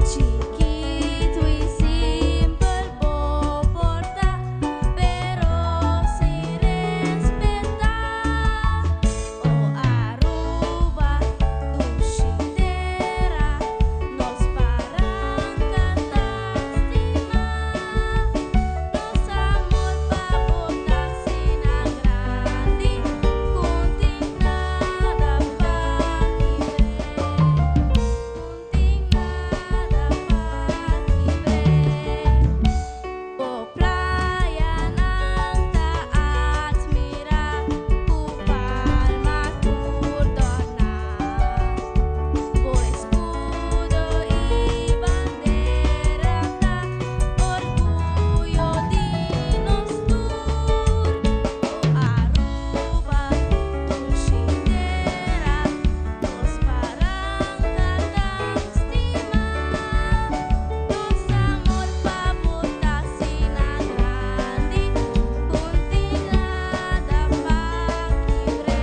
Speaker 8: Chiquito y simple, bo porta, pero sin respetar. Oh Aruba, tu chitera, nos paran cantar estimar. Nos amor pa botar sina grande, contingnada pa po playa nang taadmira, ku palma turdonas, po escudo y bandera ta, orgullo dinos tur. Oh Aruba, tu chitera, nos parang cantar estimar. Nos amor pa botar sina grande, contingnada pa kibre,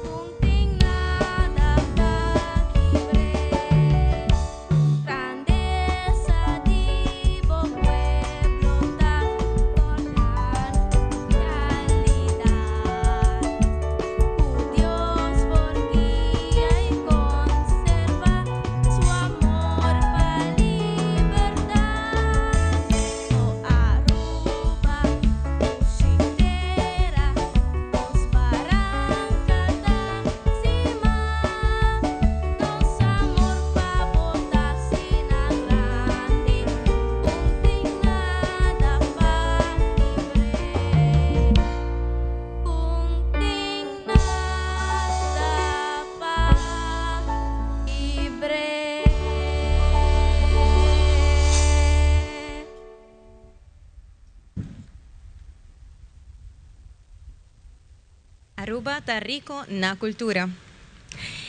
Speaker 8: contingnada pa kibre. Grandeza di bo pueblo ta tornar realidad. Dios por guía y conserva su amor para libertad. Oh Aruba, tu chitera, nos paran cantar estimar. Nos amor pa botar sina grande, contingnada pa kibre, contingnada pa kibre.
Speaker 2: Aruba está rico na cultura.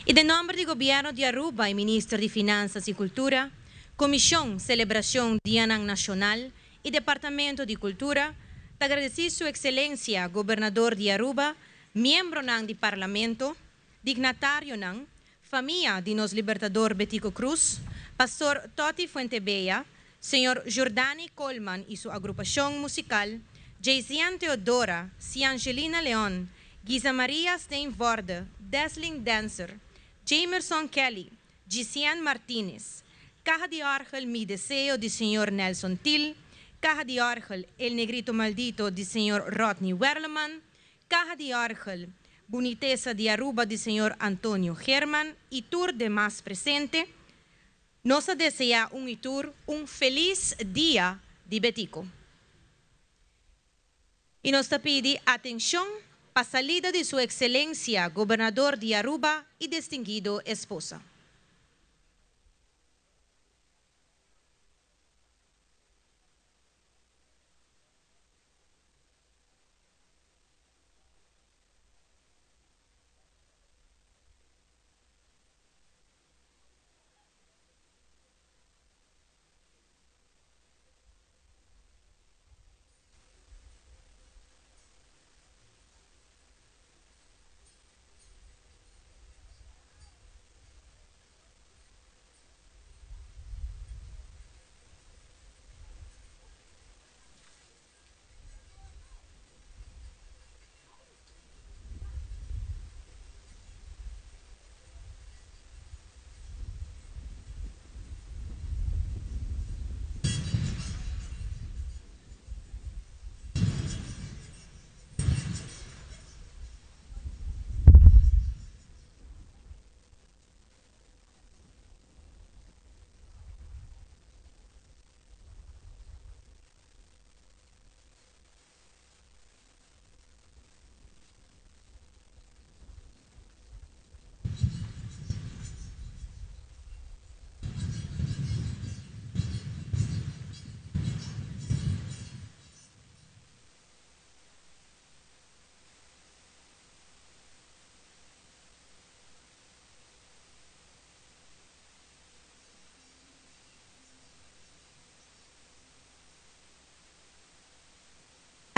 Speaker 2: E de nome do governo de Aruba e ministro de Finanças e Cultura, Comissão Celebração Dia Nacional e Departamento de Cultura, te agradecer Sua Excelência, Governador de Aruba, membro do Parlamento, dignatário nang, família de nos Libertador Betico Cruz, Pastor Toti Fuentebella, Senhor Jordani Coleman e sua agrupação musical, Jaisian Teodora, Ciangelina Leon, Giza Maria Steinvorde, Desling Dancer, Jamerson Kelly, Gisian Martínez, Caja de Argel Mi Deseo de Senhor Nelson Till, Caja de Argel El Negrito Maldito de Senhor Rodney Werleman, Caja de Argel Boniteza de Aruba de Senhor Antonio German e tour de mais presente, nos deseja um feliz dia de Betico. E nos pede atenção para a salida de Sua Excelência, Governador de Aruba e distinguido esposa.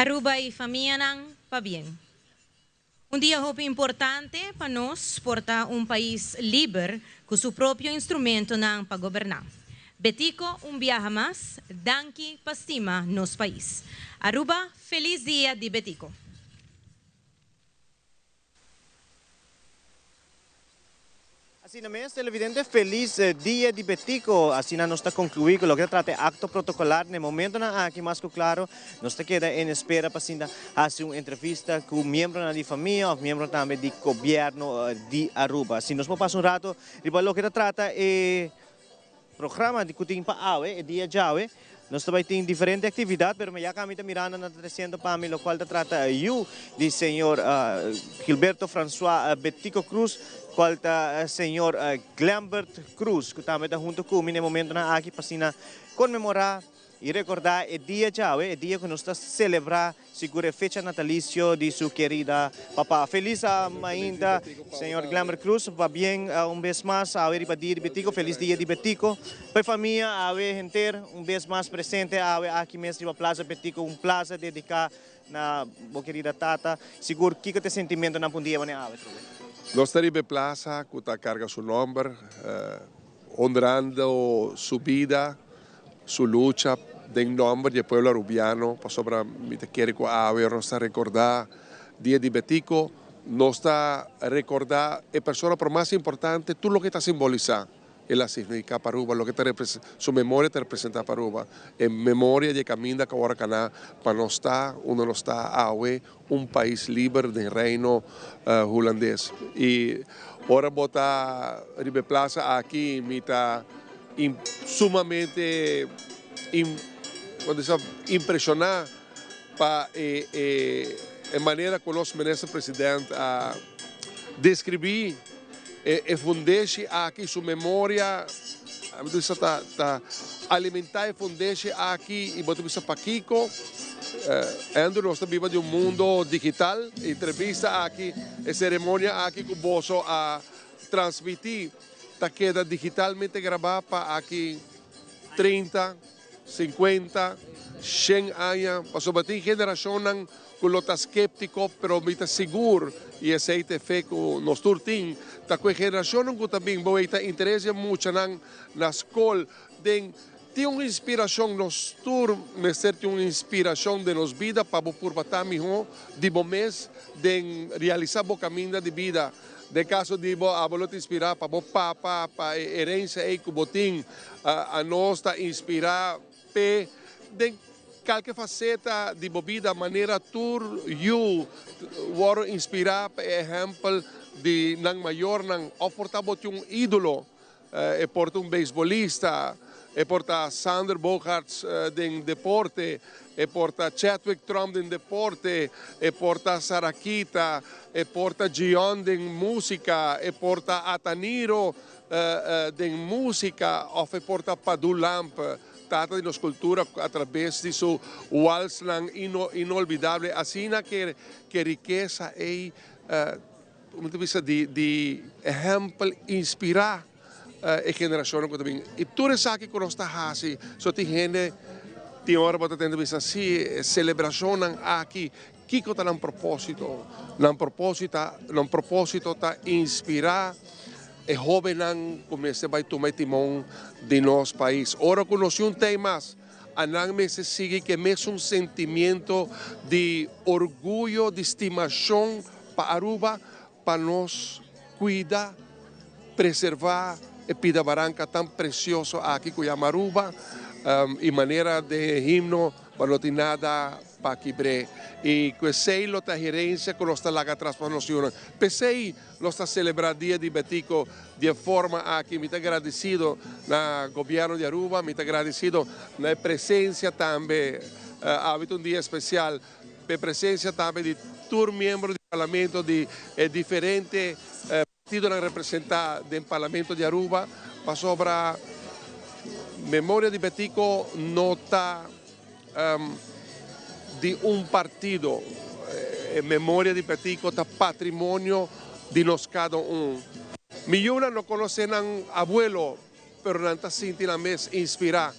Speaker 2: Aruba y familia nang pa bien. Un día hope importante para nos portar un país libre con su propio instrumento nang paggobernar. Betico, un viaje más, danki pastima nos país. Aruba, feliz día de Betico.
Speaker 1: Assim na mês, televidente, feliz dia de Betico. Assim nós está concluído o que trata acto protocolar. No momento na aqui mais claro, nós está queda em espera para assim fazer uma entrevista com membro da família ou membro também do governo de Aruba. Assim nós vamos passar rato de o que trata é programa de kuting pa awe, dia jawe. Nós também temos diferentes atividades, mas já kami mirando na 300 família, o qual trata eu, de senhor Gilberto François Betico Cruz, qual está senhor Glambert Cruz, que também está junto comigo no momento na aqui para comemorar e recordar o dia jawe, o dia que nós estamos celebrar segura fecha natalício de sua querida papá. Feliz ainda, senhor Glambert Cruz, va bem vez mais a ver de Betico, feliz dia de Betico. Para a família, a ver inteira, vez mais presente a ver aqui mesmo na Plaza Betico, plaza dedicada na boa querida tata. Seguro que tem sentimento na pundia mané a ver.
Speaker 9: Nós temos plaza que carga seu nome, honrando sua vida, sua luta. Em nome do povo arubiano, para sobre me te quero a ver, nós está recordar dia de Betico, nós está recordar a pessoa por mais importante, tudo o que está simbolizando, ela significa para Aruba, o que está sua memória te representa para Aruba, em memória de caminho que agora cana para nós está, onde nós está a ver país livre do reino holandês. E ora botar Ribe Plaza aqui me está sumamente impressionar para a maneira que o nosso ministro presidente descrever e fundeixe aqui sua memória, alimentar e fundeixe aqui e botar isso para Kiko. Ainda nós estamos vivendo um mundo digital, entrevista aqui, e cerimônia aqui que o Bozo a transmitir, está queda digitalmente gravada para aqui 30, 50, 100 anos, para sobre geração que está escéptico, pero está seguro e aceita fé que nós turtim, está com a geração que também está interesse muito na escola, tem uma inspiração nos tur, mas tem uma inspiração de nos vida para por batar melhor de mês de realizar o caminho de vida. De caso de a te inspirar para o papa, para a herência e que botim a nós está inspirar de qualquer faceta de vida, maneira tur eu vou inspirar por exemplo de nang maior nang ofertar um ídolo e porta beisbolista e porta Sander Bogarts de deporte e porta Chadwick Trump de deporte e porta Sarakita e porta Gion de música e porta Ataniro de música ou e porta Padu Lamp trata de nos cultura através de su wals inolvidable assim que riqueza e de exemplo inspirar a geração que também e tudo isso aqui que nós está fazendo só tem gente tem hora para ter vista assim celebração aqui que está num propósito tá inspirar e jovem comece vai tomar timão de nosso país. Ora conheceu temas, anang se sigue que mesmo um sentimento de orgulho, de estimação para Aruba, para nós cuidar, preservar e pida baranca tão precioso aqui que chama Aruba, e maneira de himno, para não ter nada para quebrar. E que sei a gerência que nós está lá atrás para nós. Pensei, nós está celebrando o dia de Betico de forma aqui, me está agradecido no governo de Aruba, me está agradecido na presença também, há um dia especial, a presença também de todos os membros do parlamento de diferentes partidos representados do parlamento de Aruba, para sobre a memória de Betico nota de partido, memória de Betico está patrimônio de nós cada Millones no conocen abuelo, pero no está sintiendo la mes inspirar.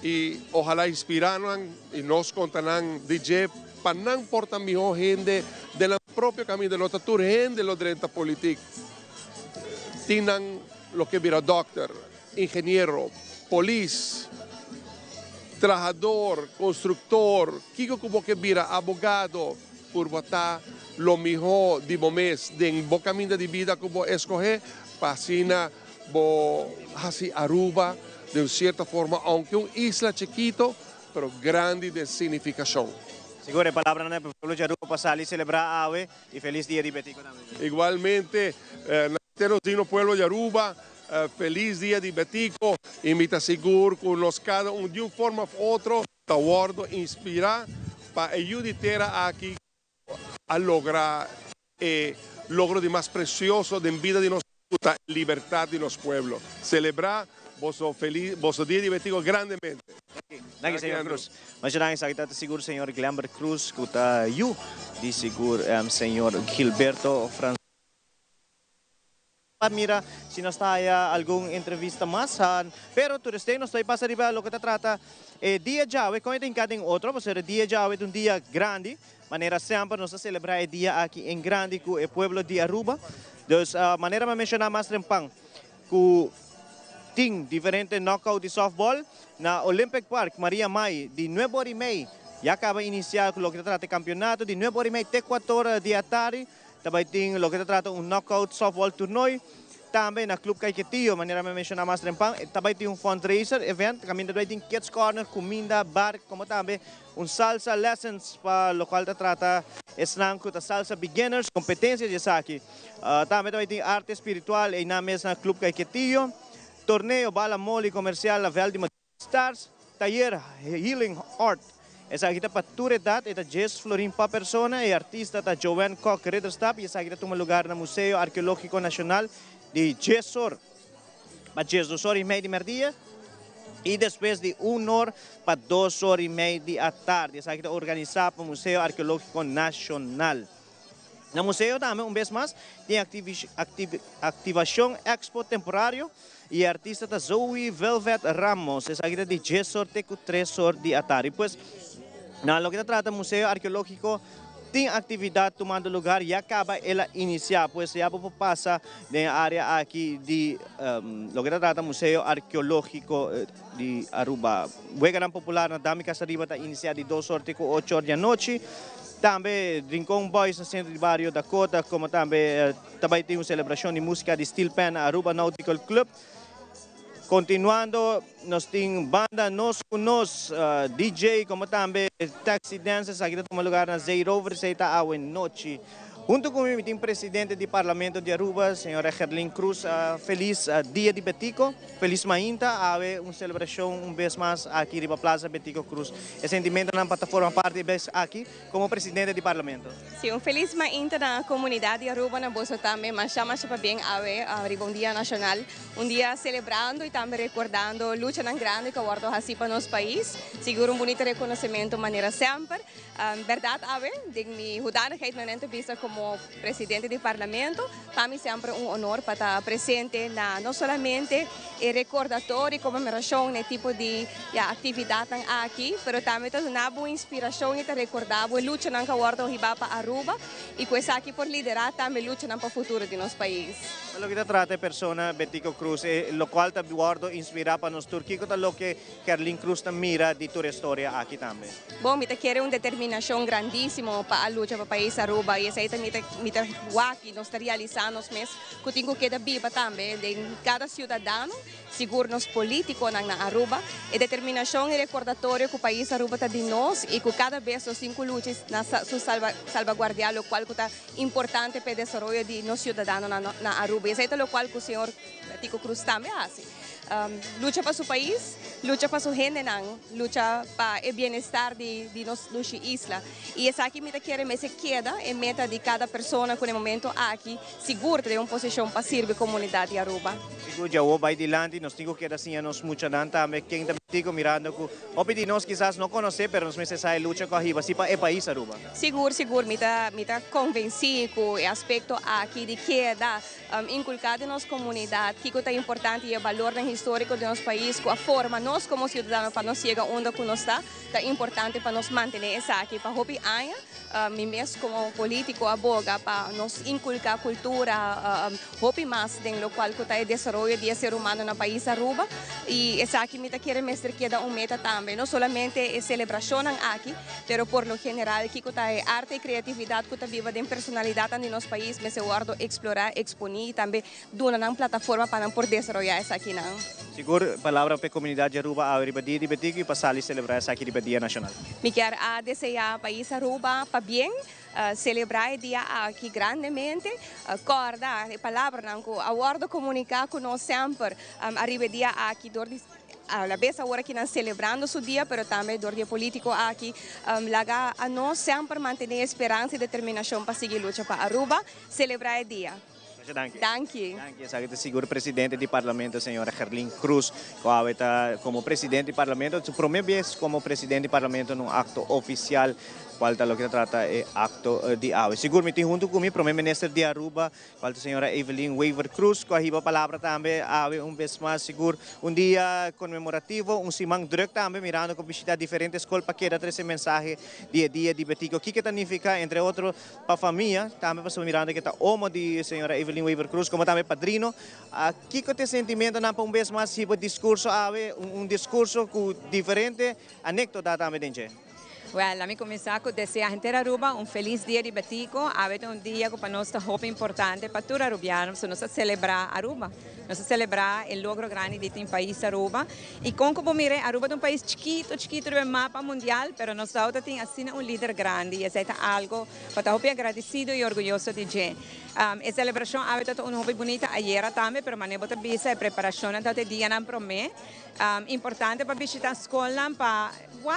Speaker 9: Y ojalá inspiraran y nos contarán DJ Panang porta mijo gente del propio camino de los tatur gente de los drenta politik. Tinan lo que vira doctor, ingeniero, polis, trabajador, constructor, kiko como que vira abogado, por votar lo mejor de momento de bo camino de vida como escoger, pasina bo así Aruba de cierta forma, aunque una isla chiquito, pero grande de significación.
Speaker 1: Siguro, palabra na po pueblo de Aruba pasali celebrar Awe y feliz día de Betico también.
Speaker 9: Igualmente, Nateros Pueblo de Aruba, feliz día de Betico, invita seguro con los cada un de una forma u otra, tawardo, inspirar para ayudar aquí a lograr el logro de más precioso de vida de nuestra libertad de los pueblos. Celebrar vuestro día de Betico grandemente.
Speaker 1: Nagi Senyor Cruz. Masyadong sa kita siguro Senyor Glambert Cruz kuta yu di siguro Senyor Gilberto Francisco. Mira, si nos haya alguna entrevista más, pero tú nos estoy pasando arriba lo que te trata. Día Yahweh, como en cada otro, pues el día Yahweh es un día grande, manera siempre nos celebra el día aquí en grande con el pueblo de Aruba. Entonces, manera me menciona más trempang, que ting diferente knockout de softball na Olympic Park, Maria May, de 9h30, ya acaba de iniciar lo que te trata el campeonato, de 9h30 até 4 de tarde. Também tem lo que se trata knockout softball torneio. Também na Clube Caiquetillo, maneira me mencionar mais trempang. Também tem fundraiser event. Kami também tem kids corner, comida, bar, como também salsa lessons para lo qual se trata eslang com salsa beginners, competências de aqui. Também tem arte espiritual e na mesma Clube Caiquetillo. Torneio bala mole comercial la Vel de Stars, taller healing art. Esa kita pa tour edad, ita Jess Florin pa persona e artista ta Joanne Koch Ridderstap, esa kita tuma lugar na Museo Arqueológico Nacional de Jessor. Pa 2h30 de merdia e depois de 1h pa 2h30 da tarde. Esa kita organizar pa Museo Arqueológico Nacional. Na museu também, vez mais, tem ativação expo temporário e a artista da Zoe Velvet Ramos, essa aqui de Jessor, teco 3h da tarde. Pois, na lo que se trata Museu Arqueológico, tem atividade tomando lugar e acaba ela iniciar, pois já vou passar na área aqui de lo que se trata Museu Arqueológico de Aruba. O gran popular na Dami Casariba está iniciado de 2h até 8h da noite. Também Rincon Boys no centro de Barrio Dakota, como também tem uma celebração de música de Steel Pen Aruba Nautical Club. Continuando, nós temos banda Nos com Nos, DJ, como também Taxi Dancers, aqui toma lugar na Zero Rover, se está a noite. Junto comigo tem presidente do Parlamento de Aruba, senhora Gerlin Cruz, feliz dia de Betico, feliz mainta, há uma celebração vez mais aqui na Plaza Betico Cruz. É sentimento na plataforma parte vez aqui como presidente do Parlamento.
Speaker 10: Sim, feliz mainta na comunidade de Aruba na Boso também, mas chama para bem a um dia nacional, dia celebrando e também recordando a luta tão grande que guardo assim para nosso país. Seguro bonito reconhecimento maneira sempre. Verdade, de minha hoedanigheid na entrevista como presidente do Parlamento, para mim sempre honor para estar presente na não somente el recordatório e comemoração no tipo de atividade aqui, mas também é uma boa inspiração e recordar a luta que guardo para Aruba e com isso aqui por liderar também luta para o futuro de nosso país.
Speaker 1: Lo que trata persona Betico Cruz, lo cual te guardo inspira para nos turquicos, lo que Gerlin Cruz mira de tu história aqui também.
Speaker 10: Bom, me quer uma determinação grandíssima para a luta para o país Aruba e essa me aqui nós realizamos mesmo que tenho que dar viva também de cada cidadão, seguro nos políticos na Aruba e determinação e recordatório que o país Aruba está de nós e que cada vez os cinco lutas na salvaguardiar o qual é importante para o desenvolvimento de nós cidadãos na Aruba. E isso é o qual o senhor Betico Cruz também faz. Luta para o país, luta para o gente, luta para o bem-estar de nossa isla. E essa aqui me quer me se queda em meta de cada pessoa que no momento aqui segura de uma posição para servir a comunidade de Aruba.
Speaker 1: Ya o vai dilante, nos digo que era assim, nos mucha nanta, me quem também digo mirando que opidi nós quizás não conhecer, pero nos meses sai lucha com a riba, assim para é país Aruba.
Speaker 10: Seguro, me tá convencido com o aspecto aqui de que dá inculcado em nossa comunidade, que é importante e o valor histórico do nosso país, com a forma nós como cidadãos para nós chegar onde nós está importante para nós manter essa aqui, para hopi aia, mesmo como político aboga para nos inculcar cultura, hopi mais do local que está desenvolvimento de ser humano no país Aruba e essa aqui me quer mestre que dá meta também, não somente a celebração aqui, pero por lo general que está arte e criatividade que está viva de personalidade no nosso país, mas eu guardo explorar, exponer e também dar uma plataforma para poder desenvolver essa aqui não.
Speaker 1: Seguro, palavra para a comunidade Aruba, a ribadia de Betico e passar a celebrar essa aqui ribadia nacional.
Speaker 10: Me quero desejar ao país Aruba para bem, celebrar o dia aqui grandemente, corda, a palavra não, a guardo comunicar com nós sempre, a ribadia aqui a vez agora que nós celebrando o dia, mas também do dia político aqui, laga a nós sempre manter esperança e determinação para seguir luta para Aruba, celebrar o dia.
Speaker 1: Dank je. Sabe que seguro presidente do parlamento, senhora Gerlin Cruz, que está como presidente do parlamento, su primeira vez como presidente do parlamento num acto oficial, qual lo que trata é acto de AWE. Seguro me junto comigo, primeiro ministro de Aruba, qual a senhora Evelyn Weaver Cruz, que a palavra também AWE vez mais seguro, dia comemorativo, simang druk também mirando com visitar diferentes escolas para que dar esse mensagem dia de Betico. O que significa, entre outros, para a família, também para mirando que está homo de senhora Evelyn Weaver Cruz, como também padrino. Que tem sentimento na vez mais tipo discurso AWE, discurso diferente, anecdota também dentro.
Speaker 4: Well, a mim começar com desejar a gente Aruba feliz dia de Betico, dia que para nós está muito importante para todos os arubianos, nós celebrar Aruba, nós celebrar o logro grande de país Aruba e como mire Aruba é país chiquito do mapa mundial, pero nós tem assim líder grande e é algo para estar agradecido e orgulhoso de gente. A celebração é uma hobby bonita ayer também, pero mané bota bisa a preparação até dia não promete. Importante para visitar a escola, para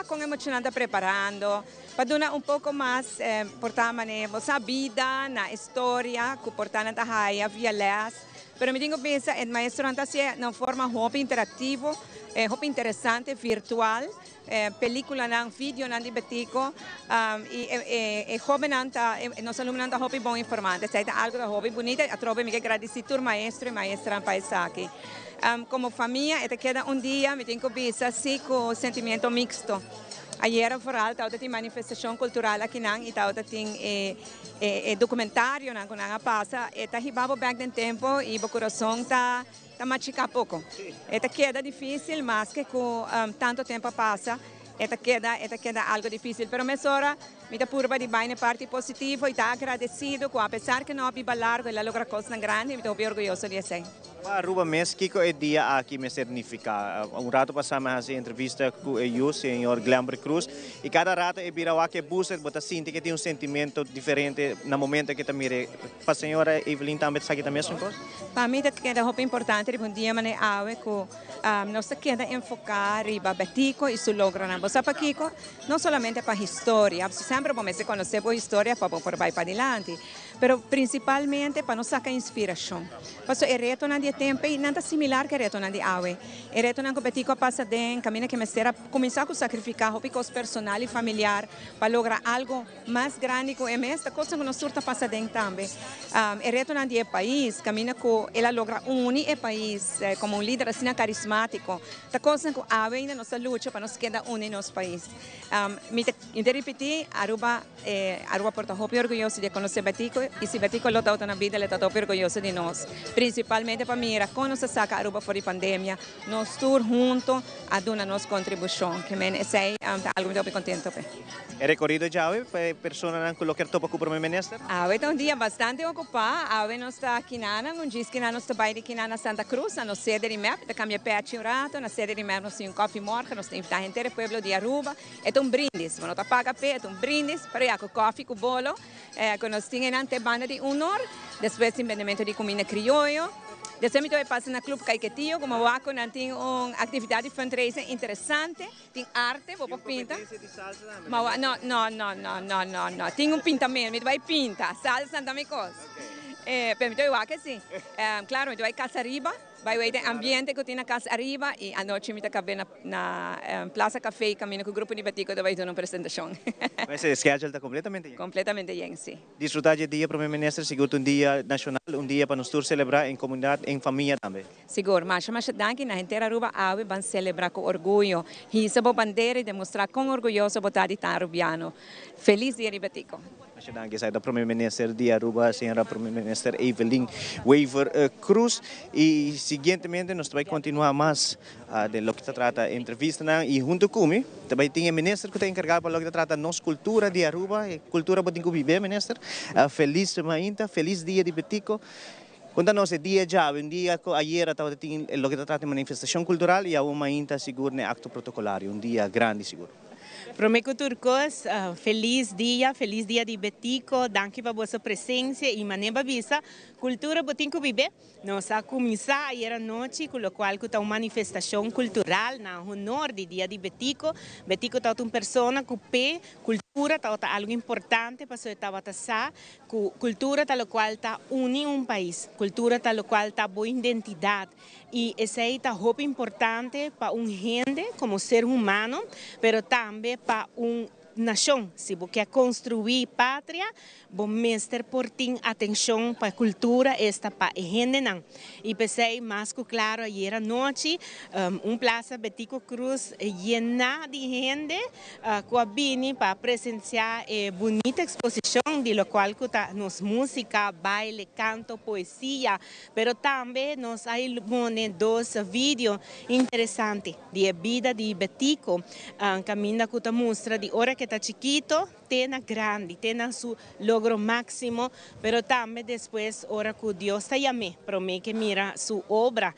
Speaker 4: com emocionante preparando, para dar pouco mais portar a vida, na história, que portar na raia, via les. Pero me digo pensa, o maestro anta na forma hobby interativo, hobby interessante, virtual, película na vídeo na de Betico, e hobby nanta, nós alunos nanta hobby bom informante, é algo da hobby bonita, a trobe me agradecido maestro e maestra paisaki. Como família, queda dia, me tenho que pensar assim com sentimento mixto. Ayer, por alta, tem manifestação cultural aqui não, e tem documentário não, que não passa, e tá ribabo back no tempo e o coração tá machuca pouco. Queda difícil, mas que com tanto tempo passa, queda algo difícil. Pero mesora, me dá purba de bem parte positiva e tá agradecido, com apesar que não é largo, ela logra coisas grandes, me dá orgulhoso de ser.
Speaker 1: Aruba mês, que é dia aqui me significa. Rato passamos a fazer entrevista com o senhor Glamber Cruz, e cada rato é birawa que busca, bota sinto que tem sentimento diferente no momento que mire. Para a senhora Evelyn também sabe a mesma coisa?
Speaker 4: Para mim, é muito importante, um dia, mané, que nós queremos enfocar e Betico e seu logro. Para Kiko, não somente para a história, sempre vamos conhecer a história para ir para adiante, mas principalmente para nos sacar inspiração. Porque o reto não é tempo e nada similar que o reto não é AWE. O reto não é que Betico passa dentro, caminho que me será começar a sacrificar os personal e familiar para lograr algo mais grande que esta coisa que nós surta passa dentro também. O reto não é país, caminho que ela logra unir o país como líder assim carismático. A coisa que a AWE ainda nossa luta para nos quedar unir nosso país. Me repetir, Aruba porta muito orgulhoso de conhecer Betico e se Betico lo está na vida, ele está muito orgulhoso de nós. Principalmente para mim, quando nós saca Aruba fora da pandemia, nós todos juntos a dar a nossa contribuição, que é algo muito contente.
Speaker 1: É recorrido já, para pessoas que colocar topa com o primeiro-ministro?
Speaker 4: É um dia bastante ocupado. Nós está aqui dia que nós está baile aqui na Santa Cruz, na sede de MEP, da cambia pet um rato, na sede de MEP nós temos coffee morca, nós temos a inteiro povo de Aruba, é um brindis, não está paga pé, é um brindis, para com coffee, com bolo, que nós temos ante banda de honor, depois empreendimento de comida criollo. Depois eu passo na Clube Caiquetillo, como o Aco, tem uma atividade de fundraising interessante, tem arte, vou pintar. Não, tem pintamento, me vai pintar, salsa também coisa. Permito eu que sim. Claro, eu vai Casariba, Vai wait ambiente que tinha casa arriba e a noite me acabei na Plaza Café caminho com o grupo de Betico da vai ter uma apresentação.
Speaker 1: Mas o schedule está completamente lleno.
Speaker 4: Completamente bem, sim.
Speaker 1: Disfrutar de dia, Primeiro Ministro, seguro um dia nacional, um dia para nós todos celebrar em comunidade, em família também.
Speaker 4: Seguro, mas danke na inteira Aruba Awe van celebrar com orgulho. Hisa bo bandeira e demonstrar com orgulhoso botar de arubiano. Feliz dia de Betico.
Speaker 1: Dank sa Primeiro Ministro de Aruba, a senhora Primeiro Ministro Evelyn Weaver Cruz. E, seguintemente, nós vamos continuar mais de lo que se trata de entrevista. E, junto comigo, também tem o ministro que está encarregado para lo que se trata de nossa cultura de Aruba, cultura que tem que viver, ministro. Feliz mainta, feliz dia de Betico. Conta-nos o dia já, um dia que ayer estava tendo lo que se trata de manifestação cultural e a uma ainda seguro no acto protocolário, um dia grande seguro.
Speaker 11: Promeco Turcos, feliz dia de Betico, danke para vossa presença e maneba visa, cultura botinco viver. Nós a começar ayer à noite, com o qual está uma manifestação cultural na honor do dia de Betico. Betico está uma pessoa que cultura está algo importante para sua tabatasa, cultura está o qual está une um país, cultura está o qual está boa identidade. E esse aí está muito importante para gente como ser humano, mas também para nação. Se você quer construir pátria, bom mestre por ter atenção para a cultura esta para a gente não. E pensei mais que claro ayer à noite, plaza Betico Cruz llena de gente que vem para presenciar bonita exposição de lo qual que nos música, baile, canto, poesia, pero também nos hay dois vídeos interessantes de vida de Betico, caminha que mostra de hora que está chiquito, tena grande, tena su logro máximo, pero también después, ahora que Dios te llame, promete que mira su obra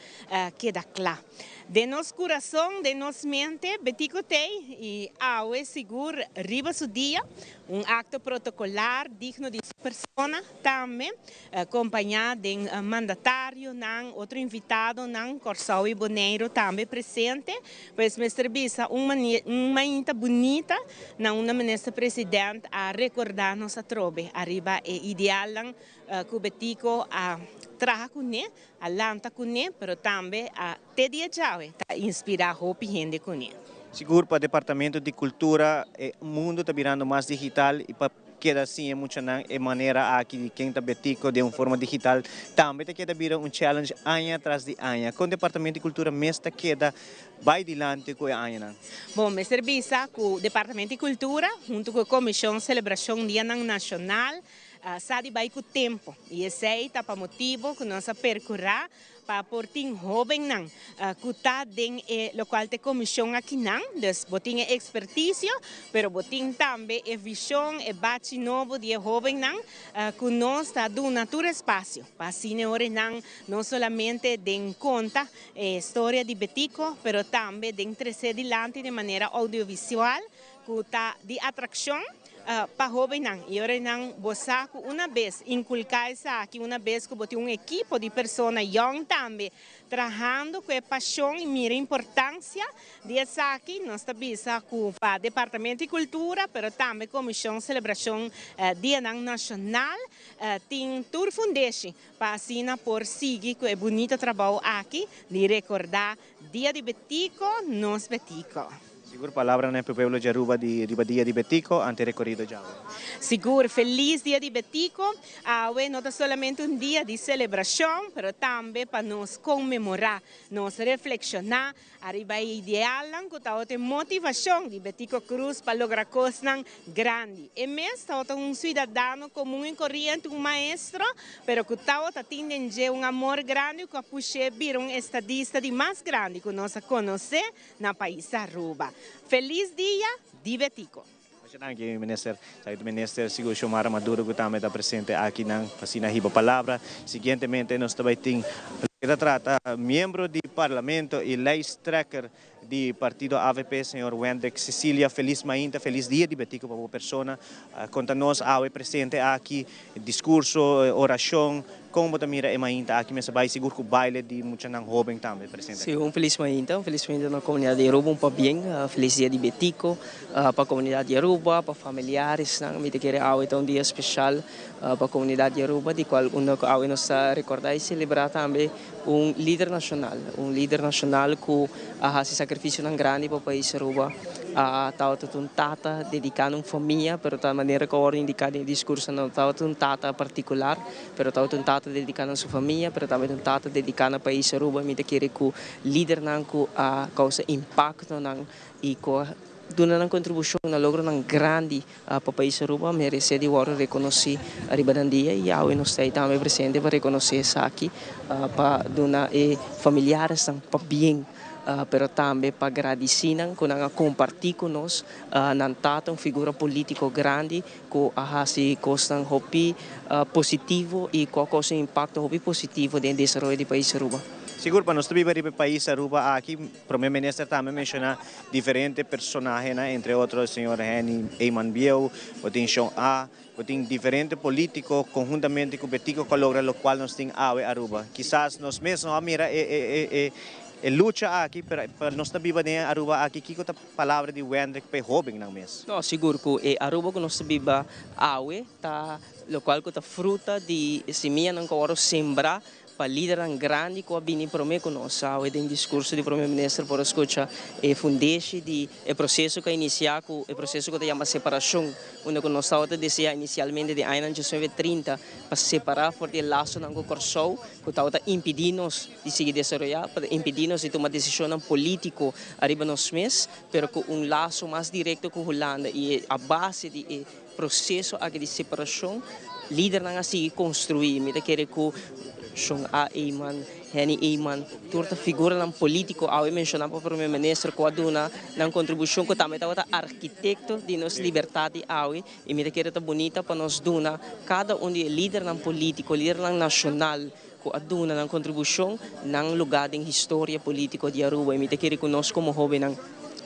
Speaker 11: queda clara. De nos corazón, de nos mente, Betico Tei y Awe seguro arriba su día, un acto protocolar digno de su persona, también acompañado de un mandatario, otro invitado, Corsau y Boneiro también presente, pues me servisa una manita bonita, una ministra presidente a recordarnos a trobe, arriba e ideal que Betico a trabalhar com ele, a lanta com ele, mas também a ter dia a inspirar a gente com ele.
Speaker 1: Seguro para o Departamento de Cultura, o mundo está virando mais digital e para queda assim é muito a maneira aqui de quem está Betico de uma forma digital também queda virar challenge ano atrás de ano. Com o Departamento de Cultura mesmo queda vai adiante com a ano.
Speaker 11: Bom, me serviça com o Departamento de Cultura junto com a Comissão de Celebração Dia Nacional. Sabe vai com o tempo e esse aí está para motivo que nós percorrer para portar jovem não que está dentro do qual tem comissão aqui não, dus botin expertise, pero botin também visão e bate novo de jovem não que nós está dando outro espaço para senhores não somente den conta a história de Betico, pero também den trazer adiante de maneira audiovisual que está de atração para jovem não. E agora não bosaco uma vez inculcar isso aqui uma vez que botou equipe de pessoas young também trabalhando com a paixão e mira a importância disso aqui nós também com o Departamento de Cultura, mas também Comissão de Celebração Dia Nacional tem Tour Foundation para assim por seguir com o bonito trabalho aqui de recordar Dia de Betico, nos Betico.
Speaker 1: Seguro palavra para o povo de Aruba de dia de Betico ante recorrido já.
Speaker 11: Seguro, feliz dia de Betico. Não é somente dia de celebração, mas também para nos comemorar, nos reflexionar, arriba ideal que está motivação de Betico Cruz para lograr coisas grandes. E mesmo está cidadão comum e corrente, maestro, mas que está tendo amor grande que puxa vir estadista de mais grande que nós conhecemos na país Aruba. Feliz dia de Betico.
Speaker 1: Danke, Minister. Sabe, Minister Sigur Xiomara Maduro, que também está presente aqui na Fascina Riba Palavra. Seguintemente, nós também temos trata membro do Parlamento e legislator do Partido AVP, senhor Wendrick Cecilia. Feliz mainta, feliz dia de Betico para a persona. Conta-nos, awe presente aqui, discurso, oração, como também é mainta aqui, mas vai seguro que o baile de muitos não jovem também presente.
Speaker 12: Sim, feliz mainta na comunidade de Aruba, bem, feliz dia de Betico, para a comunidade de Aruba, para familiares, me te querer awe um dia especial para a comunidade de Aruba, de qual awe nos recordar e celebrar também líder nacional que faz sacrifício grande para o país Aruba. Estava um tata dedicado a uma família, mas da maneira que eu indicado no discurso, não estava um tata particular, mas estava um tata dedicado a sua família, mas também um tata dedicado ao país Aruba. Me querer que o líder não causa impacto e dona uma contribuição na logro grande para o país Aruba, merece de agora reconhecer a ribadandia e ao nós também presente para reconhecer isso aqui para donar familiares para bem. Pero também para agradecer que não compartilhar conosco não tata uma figura política grande que a costa hopi positivo e que causa impacto hopi positivo dentro do desenvolvimento do país Aruba.
Speaker 1: Seguro, para nós viver no país Aruba, aqui, o primeiro-ministro também menciona diferentes personagens, entre outros, o senhor Henny Eyman Biel, o Tinchon A, o tem diferentes políticos, conjuntamente com o Betico Cologra, o qual nós temos Aruba. Quizás nós mesmos, mira, luta aqui para nós viver em Aruba, aqui, que é a palavra de Wendrick para jovem não mesmo?
Speaker 12: Não, seguro que Aruba que nós viver tá o qual que tá fruta de semia não que agora sembrar para líder grande que vem para mim conosco, o discurso do primeiro-ministro para escutar e fundeixe de processo que iniciar com o processo que chama separação, onde nós estávamos desejar inicialmente de ano 1930 para separar por de laço não corso, que estava impedir-nos de seguir desenvolver, para impedir-nos de tomar decisão política arriba nos meses, pero com laço mais direto com a Holanda e a base de processo de separação, líder não assim construir, me querer que Sean A. Eyman, Henny Eyman, toda figura político, ao mencionar para o primeiro-ministro que aduna na contribuição que também está arquiteto de nossa liberdade, e me querer bonita para nós duna cada de líder político, líder nacional, que aduna na contribuição na lugar de história política de Aruba, e me querer que nós como jovem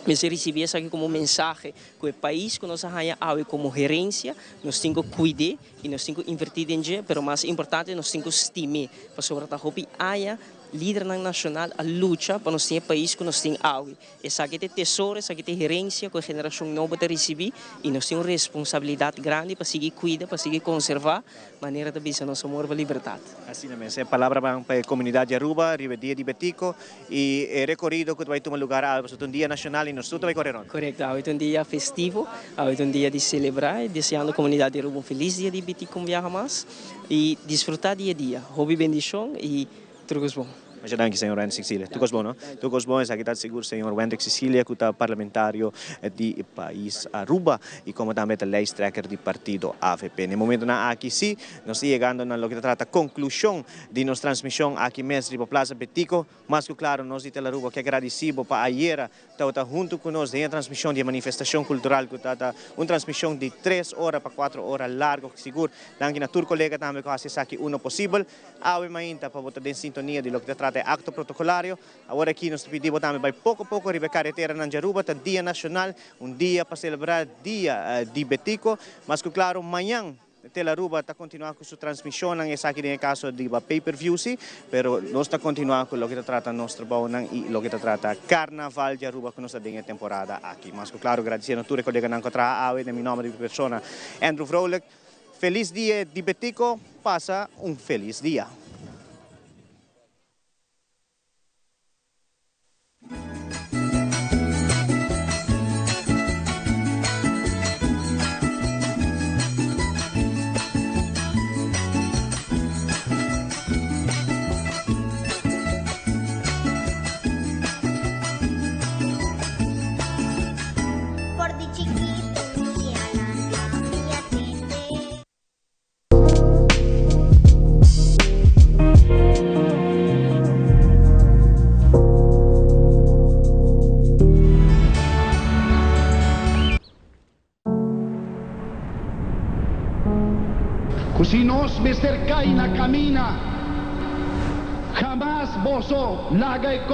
Speaker 12: mas recebi isso aqui como mensagem que o país que nós temos como gerência, nós temos que cuidar e nós temos que invertir em dia, mas mais importante, nós temos que estimar para sobretudo que haja líder nacional a luta para nós ter país que nós temos água. Essa aqui é tesouro, essa aqui é gerência que a geração nova está receber e nós temos responsabilidade grande para seguir cuidar, para seguir conservar, maneira de bisa nosso amor para a liberdade.
Speaker 1: Assim mesmo, essa palavra para a comunidade de Aruba, dia de Betico e é recorrido que vai tomar lugar ao dia nacional e nós tudo vai correr on.
Speaker 12: Correto, é dia festivo, é dia de celebrar, desejando a comunidade de Aruba um feliz dia de Betico mais e desfrutar dia a dia. Hobby bendição e tudo bom.
Speaker 1: Mas danke, senhor Wendrick Cecilia. Tudo bom, não? Tudo bom, essa aqui está seguro, senhor Wendrick Cecilia, que é parlamentário do país Aruba e como também é lijsttrekker do partido AVP. No momento na aqui sim, nós estamos chegando na que trata conclusão de nossa transmissão aqui mesmo para Plaza Betico, mas que claro, nós de Aruba que agradecemos para ayer, está junto com nós em transmissão de manifestação cultural, que está uma transmissão de 3 horas para 4 horas largo, que seguro, danke na tur colega também que faz aqui uno possível, awe mainta para botar em sintonia de lo que trata acto protocolario. Agora aqui nós pedimos também para pouco a pouco a carretera na Aruba, tá dia nacional, dia para celebrar dia de Betico, mas que claro, amanhã Aruba está continuando com sua transmissão, não é aqui no caso de pay-per-view, sim, pero nós está continuando com o que trata nosso trabalho e o que trata Carnaval de Aruba que nós está em temporada aqui. Mas que claro, agradecendo a todos os colegas que trabalham, em meu nome de pessoa, Andrew Vrolijk. Feliz dia de Betico, passa feliz dia.
Speaker 13: Così nos Mr. Kaina camina, jamás bozo laga